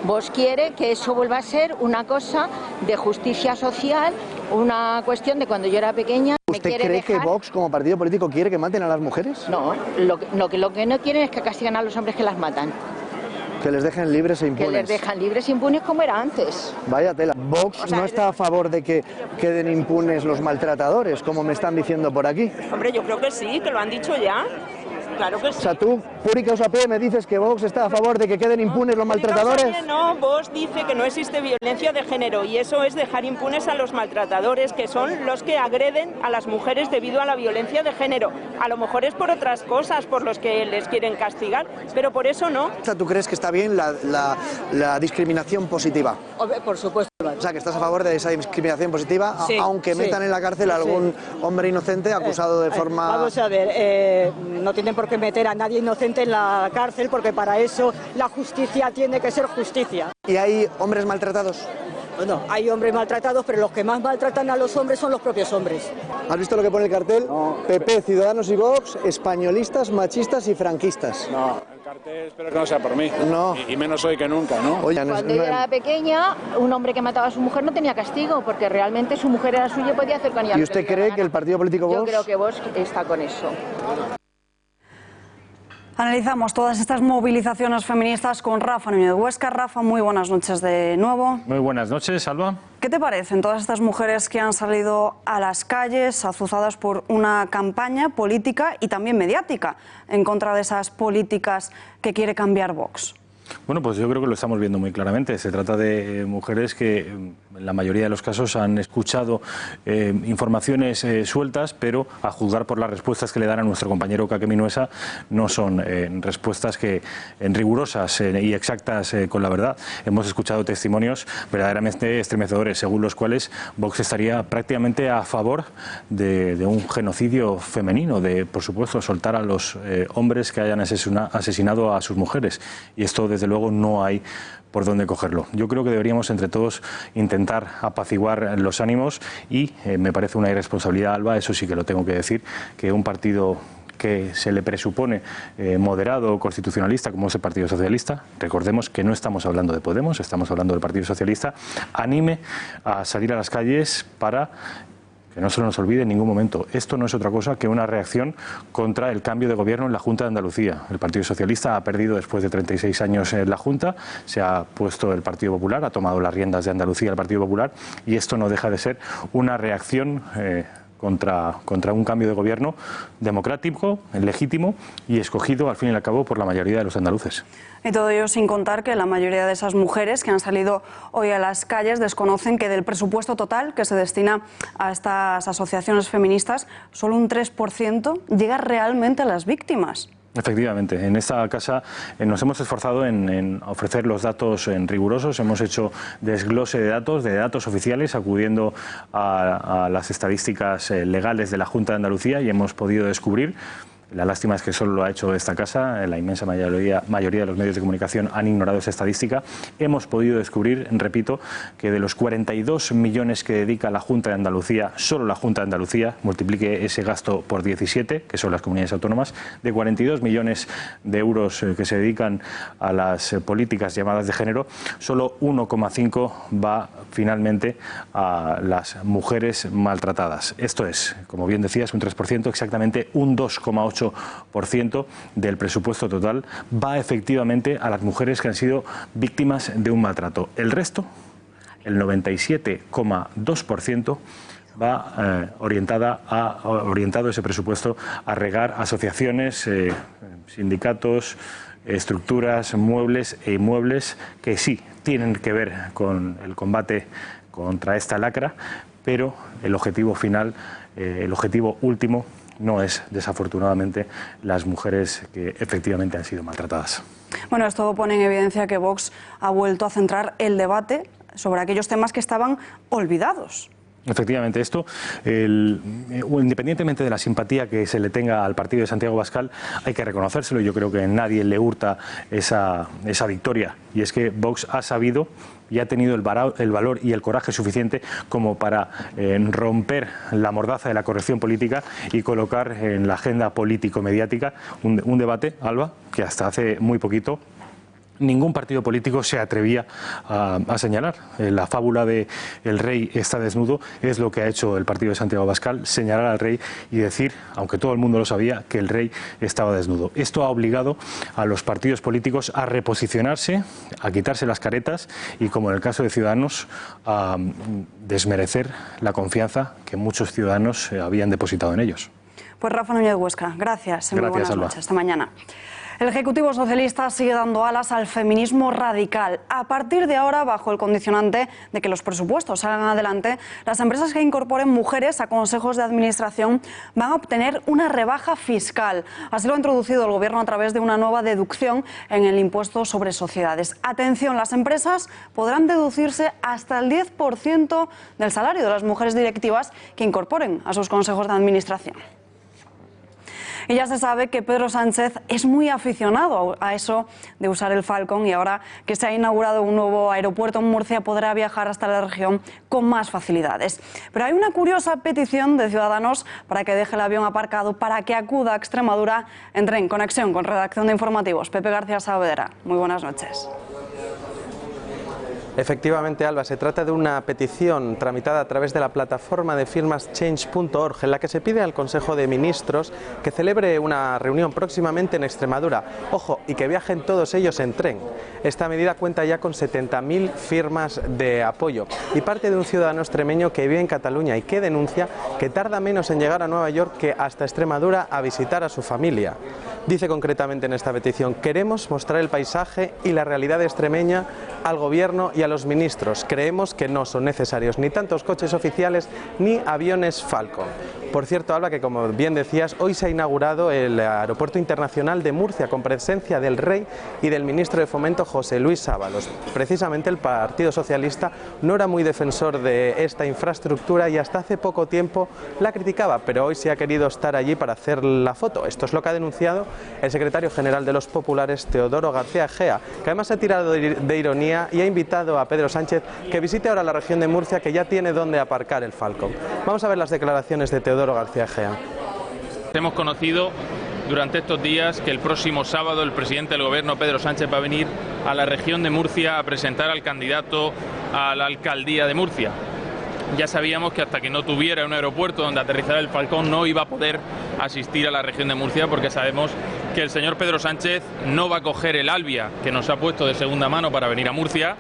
Vos quiere que eso vuelva a ser una cosa de justicia social, una cuestión de cuando yo era pequeña. ¿Usted cree que Vox, como partido político, quiere que maten a las mujeres? No, lo que no quieren es que castigan a los hombres que las matan. Que les dejen libres e impunes. Que les dejan libres e impunes como era antes. Vaya tela. Vox no está a favor de que queden impunes los maltratadores, como me están diciendo por aquí. Hombre, yo creo que sí, que lo han dicho ya. Claro que sí. O sea, tú, puri causa P, me dices que Vox está a favor de que queden impunes los maltratadores. No, Vox dice que no existe violencia de género, y eso es dejar impunes a los maltratadores, que son los que agreden a las mujeres debido a la violencia de género. A lo mejor es por otras cosas por los que les quieren castigar, pero por eso no. O sea, ¿tú crees que está bien la discriminación positiva? Por supuesto. O sea, que estás a favor de esa discriminación positiva, sí, aunque metan en la cárcel a algún hombre inocente acusado de forma... Vamos a ver, no tienen por qué meter a nadie inocente en la cárcel, porque para eso la justicia tiene que ser justicia. ¿Y hay hombres maltratados? Bueno, hay hombres maltratados, pero los que más maltratan a los hombres son los propios hombres. ¿Has visto lo que pone el cartel? No. PP, Ciudadanos y Vox, españolistas, machistas y franquistas. No, el cartel espero que no sea por mí. No. Y menos hoy que nunca, ¿no? Oye, cuando yo era pequeña, un hombre que mataba a su mujer no tenía castigo, porque realmente su mujer era suya y podía hacer con ella. ¿Y usted cree que el partido político Vox...? Yo creo que Vox está con eso. Analizamos todas estas movilizaciones feministas con Rafa Núñez Huesca. Rafa, muy buenas noches de nuevo. Muy buenas noches, Alba. ¿Qué te parecen todas estas mujeres que han salido a las calles azuzadas por una campaña política y también mediática en contra de esas políticas que quiere cambiar Vox? Bueno, pues yo creo que lo estamos viendo muy claramente. Se trata de mujeres que en la mayoría de los casos han escuchado informaciones sueltas, pero a juzgar por las respuestas que le dan a nuestro compañero Kake Minuesa, no son respuestas rigurosas y exactas con la verdad. Hemos escuchado testimonios verdaderamente estremecedores, según los cuales Vox estaría prácticamente a favor de un genocidio femenino, de, por supuesto, soltar a los hombres que hayan asesinado a sus mujeres. Y esto, desde luego, no hay por dónde cogerlo. Yo creo que deberíamos entre todos intentar apaciguar los ánimos y me parece una irresponsabilidad, Alba, eso sí que lo tengo que decir, que un partido que se le presupone moderado o constitucionalista como es el Partido Socialista, recordemos que no estamos hablando de Podemos, estamos hablando del Partido Socialista, anime a salir a las calles para... que no se nos olvide en ningún momento. Esto no es otra cosa que una reacción contra el cambio de gobierno en la Junta de Andalucía. El Partido Socialista ha perdido después de 36 años en la Junta, se ha puesto el Partido Popular, ha tomado las riendas de Andalucía el Partido Popular, y esto no deja de ser una reacción contra un cambio de gobierno democrático, legítimo y escogido al fin y al cabo por la mayoría de los andaluces. Y todo ello sin contar que la mayoría de esas mujeres que han salido hoy a las calles desconocen que del presupuesto total que se destina a estas asociaciones feministas, solo un 3% llega realmente a las víctimas. Efectivamente, en esta casa nos hemos esforzado en ofrecer los datos rigurosos, hemos hecho desglose de datos oficiales, acudiendo a las estadísticas legales de la Junta de Andalucía, y hemos podido descubrir. La lástima es que solo lo ha hecho esta casa, la inmensa mayoría de los medios de comunicación han ignorado esa estadística. Hemos podido descubrir, repito, que de los 42 millones que dedica la Junta de Andalucía, solo la Junta de Andalucía, multiplique ese gasto por 17, que son las comunidades autónomas, de 42 millones de euros que se dedican a las políticas llamadas de género, solo 1,5 va finalmente a las mujeres maltratadas. Esto es, como bien decías, un 3%, exactamente un 2,8% 8% del presupuesto total, va efectivamente a las mujeres que han sido víctimas de un maltrato. El resto, el 97,2%, va orientado ese presupuesto a regar asociaciones, sindicatos, estructuras, muebles e inmuebles que sí tienen que ver con el combate contra esta lacra, pero el objetivo final, el objetivo último, no es, desafortunadamente, las mujeres que efectivamente han sido maltratadas. Bueno, esto pone en evidencia que Vox ha vuelto a centrar el debate sobre aquellos temas que estaban olvidados. Efectivamente, esto, independientemente de la simpatía que se le tenga al partido de Santiago Abascal, hay que reconocérselo. Yo creo que nadie le hurta esa victoria, y es que Vox ha sabido y ha tenido el valor y el coraje suficiente como para romper la mordaza de la corrección política y colocar en la agenda político-mediática un debate, Alba, que hasta hace muy poquito ningún partido político se atrevía a señalar. La fábula de el rey está desnudo es lo que ha hecho el partido de Santiago Abascal, señalar al rey y decir, aunque todo el mundo lo sabía, que el rey estaba desnudo. Esto ha obligado a los partidos políticos a reposicionarse, a quitarse las caretas y, como en el caso de Ciudadanos, a desmerecer la confianza que muchos ciudadanos habían depositado en ellos. Pues Rafa Núñez Huesca, gracias. Muy buenas Alba. noches. Hasta mañana. El Ejecutivo Socialista sigue dando alas al feminismo radical. A partir de ahora, bajo el condicionante de que los presupuestos salgan adelante, las empresas que incorporen mujeres a consejos de administración van a obtener una rebaja fiscal. Así lo ha introducido el Gobierno a través de una nueva deducción en el impuesto sobre sociedades. Atención, las empresas podrán deducirse hasta el 10% del salario de las mujeres directivas que incorporen a sus consejos de administración. Y ya se sabe que Pedro Sánchez es muy aficionado a eso de usar el Falcon, y ahora que se ha inaugurado un nuevo aeropuerto en Murcia podrá viajar hasta la región con más facilidades. Pero hay una curiosa petición de Ciudadanos para que deje el avión aparcado para que acuda a Extremadura. Entre en conexión con Redacción de Informativos. Pepe García Saavedra, muy buenas noches. Efectivamente, Alba, se trata de una petición tramitada a través de la plataforma de firmas change.org, en la que se pide al Consejo de Ministros que celebre una reunión próximamente en Extremadura. Ojo, y que viajen todos ellos en tren. Esta medida cuenta ya con 70.000 firmas de apoyo y parte de un ciudadano extremeño que vive en Cataluña y que denuncia que tarda menos en llegar a Nueva York que hasta Extremadura a visitar a su familia. Dice concretamente en esta petición: queremos mostrar el paisaje y la realidad extremeña al Gobierno y a los ministros. Creemos que no son necesarios ni tantos coches oficiales ni aviones Falcon. Por cierto, Alba, que como bien decías, hoy se ha inaugurado el Aeropuerto Internacional de Murcia con presencia del Rey y del Ministro de Fomento, José Luis Ábalos. Precisamente el Partido Socialista no era muy defensor de esta infraestructura y hasta hace poco tiempo la criticaba, pero hoy se ha querido estar allí para hacer la foto. Esto es lo que ha denunciado el secretario general de los populares, Teodoro García Egea, que además ha tirado de ironía y ha invitado a Pedro Sánchez que visite ahora la región de Murcia, que ya tiene donde aparcar el Falcon. Vamos a ver las declaraciones de Teodoro García Egea. Hemos conocido durante estos días que el próximo sábado el presidente del Gobierno, Pedro Sánchez, va a venir a la región de Murcia a presentar al candidato a la alcaldía de Murcia. Ya sabíamos que hasta que no tuviera un aeropuerto donde aterrizar el Falcón no iba a poder asistir a la región de Murcia, porque sabemos que el señor Pedro Sánchez no va a coger el Alvia que nos ha puesto de segunda mano para venir a Murcia.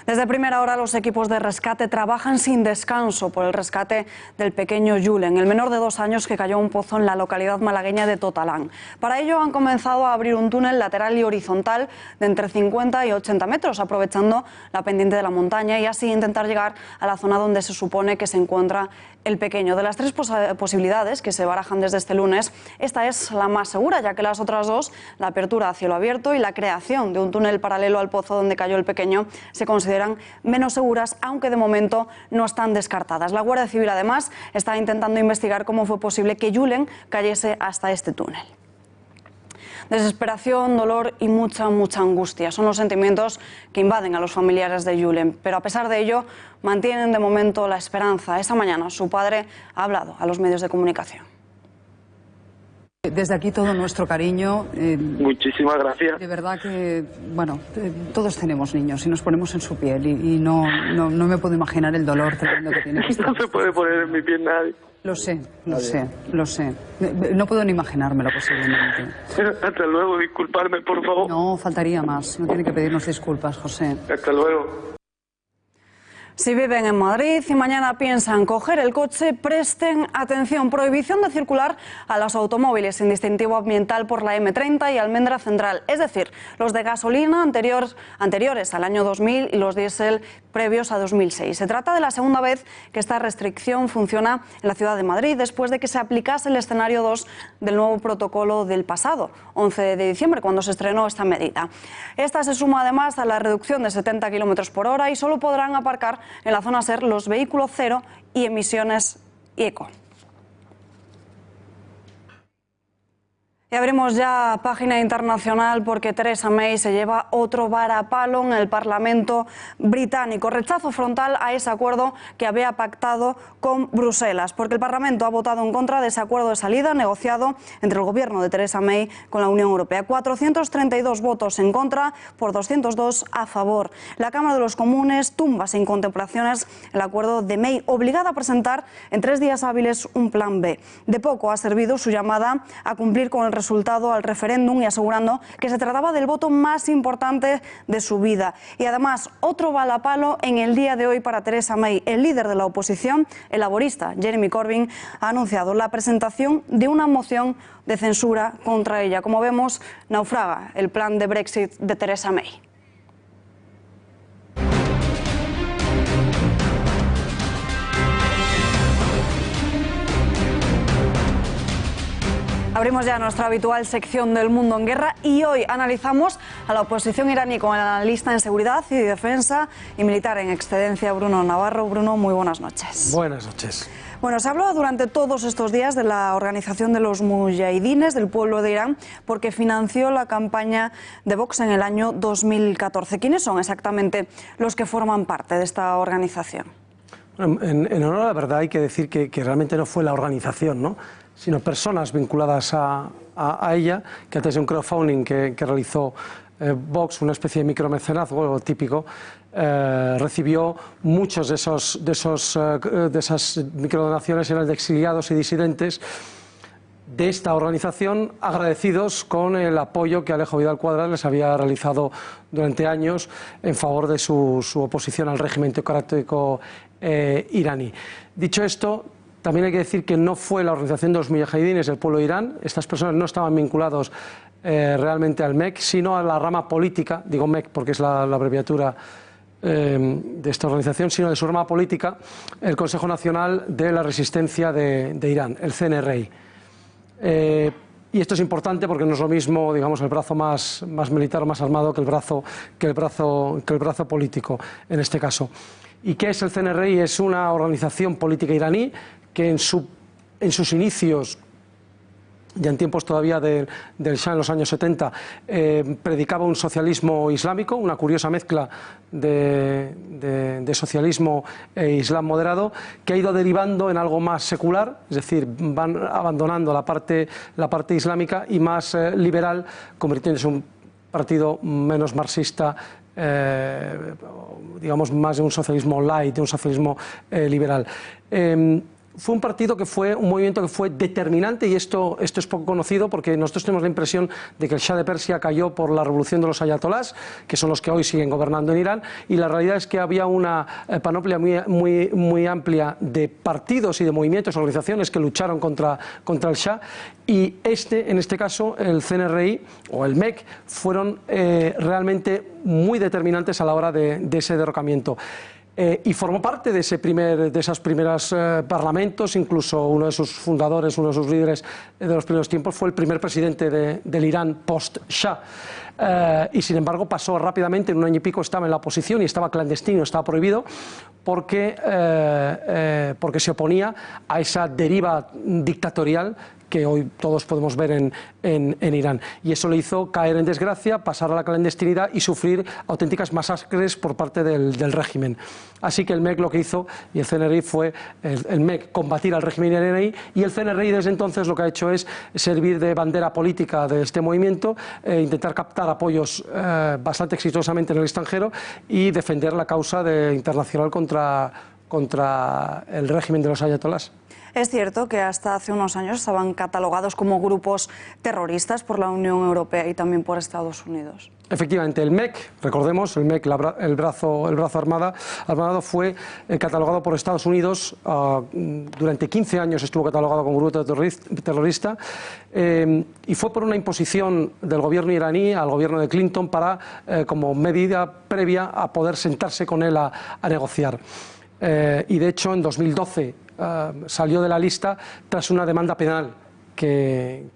Desde primera hora los equipos de rescate trabajan sin descanso por el rescate del pequeño Julen, el menor de 2 años que cayó a un pozo en la localidad malagueña de Totalán. Para ello han comenzado a abrir un túnel lateral y horizontal de entre 50 y 80 metros, aprovechando la pendiente de la montaña, y así intentar llegar a la zona donde se supone que se encuentra el pequeño. De las 3 posibilidades que se barajan desde este lunes, esta es la más segura, ya que las otras 2, la apertura a cielo abierto y la creación de un túnel paralelo al pozo donde cayó el pequeño, se consideran menos seguras, aunque de momento no están descartadas. La Guardia Civil, además, está intentando investigar cómo fue posible que Julen cayese hasta este túnel. Desesperación, dolor y mucha angustia son los sentimientos que invaden a los familiares de Julen, pero a pesar de ello mantienen de momento la esperanza. Esta mañana su padre ha hablado a los medios de comunicación. Desde aquí todo nuestro cariño. Muchísimas gracias. De verdad que, bueno, todos tenemos niños y nos ponemos en su piel y no me puedo imaginar el dolor tremendo que tiene que estar. No se puede poner en mi piel nadie. Lo sé. No puedo ni imaginármelo posiblemente. Hasta luego, disculparme, por favor. No, faltaría más. No tiene que pedirnos disculpas, José. Hasta luego. Si viven en Madrid y mañana piensan coger el coche, presten atención. Prohibición de circular a los automóviles sin distintivo ambiental por la M30 y Almendra Central. Es decir, los de gasolina anteriores al año 2000 y los diésel previos a 2006. Se trata de la segunda vez que esta restricción funciona en la ciudad de Madrid, después de que se aplicase el escenario 2 del nuevo protocolo del pasado 11 de diciembre, cuando se estrenó esta medida. Esta se suma además a la reducción de 70 km por hora y solo podrán aparcar en la zona SER los vehículos cero y emisiones y eco. Y abrimos ya página internacional porque Theresa May se lleva otro varapalo en el Parlamento británico. Rechazo frontal a ese acuerdo que había pactado con Bruselas, porque el Parlamento ha votado en contra de ese acuerdo de salida negociado entre el gobierno de Theresa May con la Unión Europea. 432 votos en contra por 202 a favor. La Cámara de los Comunes tumba sin contemplaciones el acuerdo de May, obligada a presentar en 3 días hábiles un plan B. De poco ha servido su llamada a cumplir con el resultado al referéndum y asegurando que se trataba del voto más importante de su vida. Y además, otro balapalo en el día de hoy para Theresa May. El líder de la oposición, el laborista Jeremy Corbyn, ha anunciado la presentación de una moción de censura contra ella. Como vemos, naufraga el plan de Brexit de Theresa May. Abrimos ya nuestra habitual sección del Mundo en Guerra y hoy analizamos a la oposición iraní con el analista en seguridad y defensa y militar en excedencia, Bruno Navarro. Bruno, muy buenas noches. Buenas noches. Bueno, se ha hablado durante todos estos días de la organización de los mujahidines del pueblo de Irán porque financió la campaña de Vox en el año 2014. ¿Quiénes son exactamente los que forman parte de esta organización? Bueno, en honor a la verdad hay que decir que realmente no fue la organización, ¿no?, sino personas vinculadas a ella, que antes de un crowdfunding que realizó Vox, una especie de micromecenazgo típico, recibió muchos de esas microdonaciones, eran de exiliados y disidentes de esta organización, agradecidos con el apoyo que Alejo Vidal Quadras les había realizado durante años en favor de su oposición al régimen teocrático iraní. Dicho esto, también hay que decir que no fue la organización de los mujahidines del pueblo de Irán. Estas personas no estaban vinculados realmente al MEC, sino a la rama política, digo MEC porque es la abreviatura de esta organización, sino de su rama política, el Consejo Nacional de la Resistencia de Irán, el CNRI. Y esto es importante porque no es lo mismo, digamos, el brazo más militar o más armado que el brazo político en este caso. ¿Y qué es el CNRI? Es una organización política iraní que en sus inicios, ya en tiempos todavía del Shah en los años 70, predicaba un socialismo islámico, una curiosa mezcla de socialismo e islam moderado, que ha ido derivando en algo más secular, es decir, van abandonando la parte islámica y más liberal, convirtiéndose en un partido menos marxista, digamos más de un socialismo light, de un socialismo liberal. Fue un partido que fue un movimiento que fue determinante, y esto es poco conocido porque nosotros tenemos la impresión de que el Shah de Persia cayó por la revolución de los ayatolás, que son los que hoy siguen gobernando en Irán, y la realidad es que había una panoplia muy amplia de partidos y de movimientos, organizaciones que lucharon contra el Shah, y en este caso el CNRI o el MEC fueron realmente muy determinantes a la hora de ese derrocamiento. Y formó parte de esos primeros parlamentos. Incluso uno de sus fundadores, uno de sus líderes de los primeros tiempos, fue el primer presidente del Irán post-Shah. Y sin embargo pasó rápidamente, en un año y pico estaba en la oposición y estaba clandestino, estaba prohibido, porque se oponía a esa deriva dictatorial que hoy todos podemos ver en Irán. Y eso le hizo caer en desgracia, pasar a la clandestinidad y sufrir auténticas masacres por parte del régimen. Así que el MEC lo que hizo, y el CNRI, fue el MEC combatir al régimen iraní, y el CNRI desde entonces lo que ha hecho es servir de bandera política de este movimiento, intentar captar apoyos bastante exitosamente en el extranjero y defender la causa internacional contra el régimen de los ayatolás. Es cierto que hasta hace unos años estaban catalogados como grupos terroristas por la Unión Europea y también por Estados Unidos. Efectivamente, el MEC, recordemos, el MEC, el brazo armado, fue catalogado por Estados Unidos, durante 15 años estuvo catalogado como grupo terrorista, y fue por una imposición del gobierno iraní al gobierno de Clinton como medida previa a poder sentarse con él a negociar. Y de hecho en 2012 salió de la lista tras una demanda penal que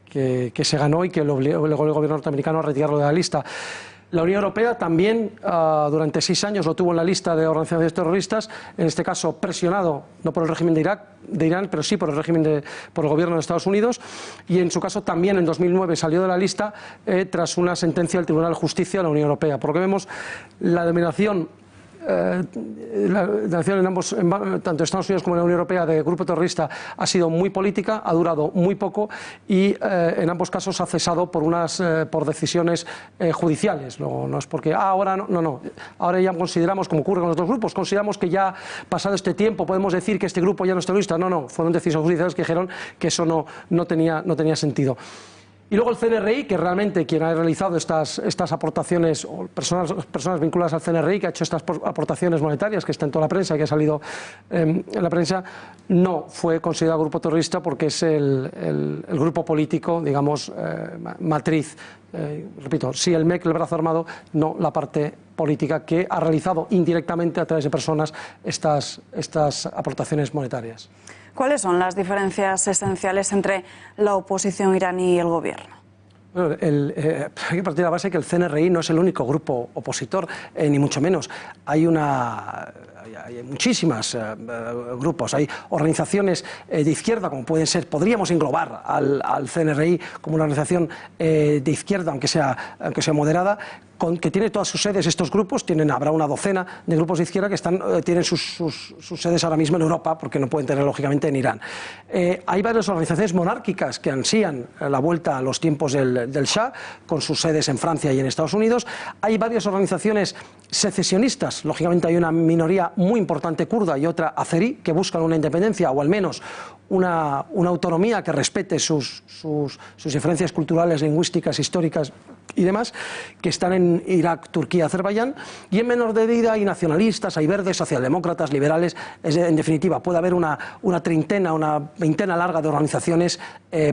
se ganó y que le obligó el gobierno norteamericano a retirarlo de la lista. La Unión Europea también durante 6 años lo tuvo en la lista de organizaciones terroristas, en este caso presionado no por el régimen de Irán, pero sí por el gobierno de Estados Unidos, y en su caso también en 2009 salió de la lista tras una sentencia del Tribunal de Justicia de la Unión Europea. Por lo que vemos, la denominación en ambos, tanto Estados Unidos como en la Unión Europea, de grupo terrorista ha sido muy política, ha durado muy poco y en ambos casos ha cesado por decisiones judiciales. No es porque ahora no. Ahora ya consideramos, como ocurre con los otros grupos, consideramos que ya pasado este tiempo podemos decir que este grupo ya no es terrorista. No, fueron decisiones judiciales que dijeron que eso no tenía sentido. Y luego el CNRI, que realmente quien ha realizado estas aportaciones, o personas vinculadas al CNRI, que ha hecho estas aportaciones monetarias, que está en toda la prensa y que ha salido en la prensa, no fue considerado grupo terrorista porque es el grupo político, digamos, matriz. Repito, sí el MEC, el brazo armado, no la parte política que ha realizado indirectamente a través de personas estas aportaciones monetarias. ¿Cuáles son las diferencias esenciales entre la oposición iraní y el gobierno? Bueno, hay que partir de la base que el CNRI no es el único grupo opositor, ni mucho menos. Hay muchísimos grupos, hay organizaciones de izquierda, como podríamos englobar al CNRI como una organización de izquierda, aunque sea moderada, que tiene todas sus sedes. Estos grupos habrá una docena de grupos de izquierda que tienen sus sedes ahora mismo en Europa, porque no pueden tener lógicamente en Irán. Hay varias organizaciones monárquicas que ansían la vuelta a los tiempos del Shah, con sus sedes en Francia y en Estados Unidos. Hay varias organizaciones secesionistas, lógicamente hay una minoría muy importante kurda y otra azerí, que buscan una independencia o al menos una autonomía que respete sus diferencias culturales, lingüísticas, históricas y demás, que están en Irak, Turquía, Azerbaiyán, y en menor medida hay nacionalistas, hay verdes, socialdemócratas, liberales. En definitiva, puede haber una veintena larga de organizaciones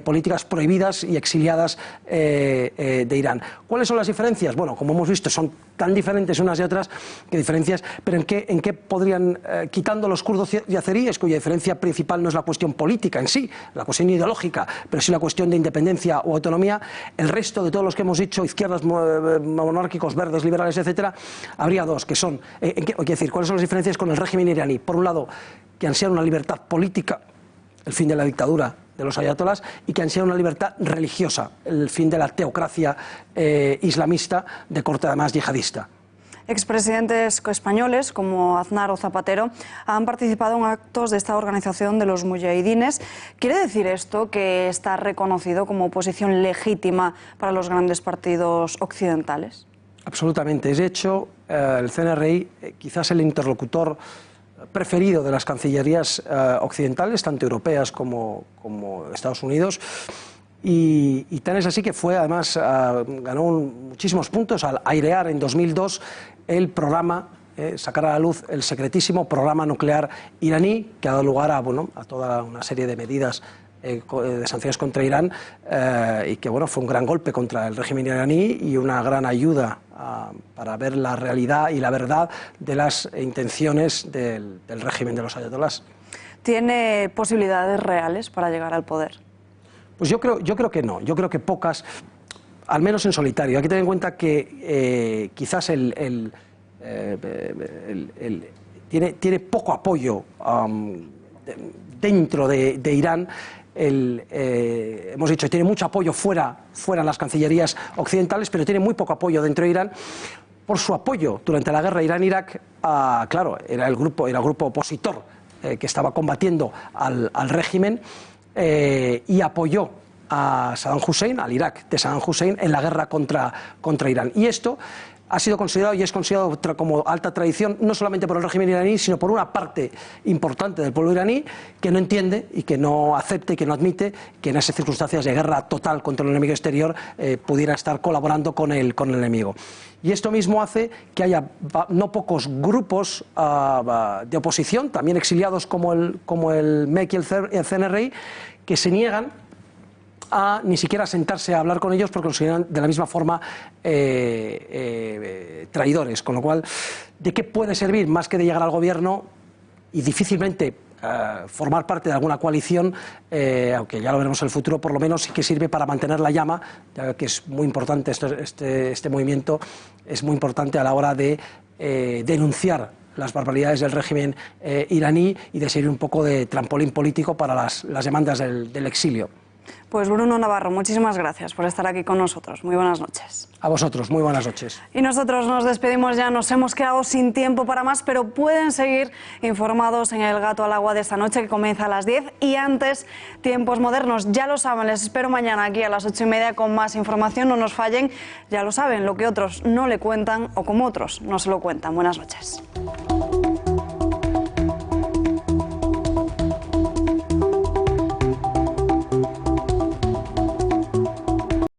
políticas prohibidas y exiliadas de Irán. ¿Cuáles son las diferencias? Bueno, como hemos visto, son tan diferentes unas y otras que diferencias, pero ¿en qué podrían, quitando los kurdos y azeríes, cuya diferencia principal no es la cuestión política en sí, la cuestión ideológica, pero sí la cuestión de independencia o autonomía, el resto de todos los que hemos dicho, izquierdas, monárquicos, verdes, liberales, etcétera, habría dos, que son, ¿cuáles son las diferencias con el régimen iraní? Por un lado, que ansían una libertad política, el fin de la dictadura de los ayatolás, y que ansían una libertad religiosa, el fin de la teocracia islamista de corte además yihadista. Expresidentes españoles como Aznar o Zapatero han participado en actos de esta organización de los mujahidines. ¿Quiere decir esto que está reconocido como oposición legítima para los grandes partidos occidentales? Absolutamente. De hecho, el CNRI quizás el interlocutor preferido de las cancillerías occidentales, tanto europeas como Estados Unidos. Y tan es así que además ganó muchísimos puntos al airear en 2002 el programa, sacar a la luz el secretísimo programa nuclear iraní, que ha dado lugar a toda una serie de medidas de sanciones contra Irán, y que fue un gran golpe contra el régimen iraní y una gran ayuda para ver la realidad y la verdad de las intenciones del régimen de los ayatolás. ¿Tiene posibilidades reales para llegar al poder? Pues yo creo que no, yo creo que pocas, al menos en solitario. Hay que tener en cuenta que quizás tiene poco apoyo dentro de Irán hemos dicho, tiene mucho apoyo fuera en las cancillerías occidentales, pero tiene muy poco apoyo dentro de Irán, por su apoyo durante la guerra Irán-Irak. Claro, era el grupo opositor que estaba combatiendo al régimen, y apoyó a Saddam Hussein, al Irak de Saddam Hussein, en la guerra contra Irán. Y esto ha sido considerado y es considerado como alta traición, no solamente por el régimen iraní, sino por una parte importante del pueblo iraní que no entiende y que no acepta y que no admite que en esas circunstancias de guerra total contra el enemigo exterior pudiera estar colaborando con el enemigo. Y esto mismo hace que haya no pocos grupos de oposición, también exiliados como el MEK y el CNRI, que se niegan a ni siquiera sentarse a hablar con ellos porque consideran de la misma forma traidores. Con lo cual, ¿de qué puede servir más que de llegar al gobierno y difícilmente formar parte de alguna coalición, aunque ya lo veremos en el futuro? Por lo menos sí que sirve para mantener la llama, ya que es muy importante este movimiento, es muy importante a la hora de denunciar las barbaridades del régimen iraní y de servir un poco de trampolín político para las demandas del exilio. Pues Bruno Navarro, muchísimas gracias por estar aquí con nosotros. Muy buenas noches. A vosotros, muy buenas noches. Y nosotros nos despedimos ya, nos hemos quedado sin tiempo para más, pero pueden seguir informados en El Gato al Agua de esta noche, que comienza a las 10. Y antes, Tiempos Modernos, ya lo saben, les espero mañana aquí a las 8:30 con más información, no nos fallen, ya lo saben, lo que otros no le cuentan o como otros no se lo cuentan. Buenas noches.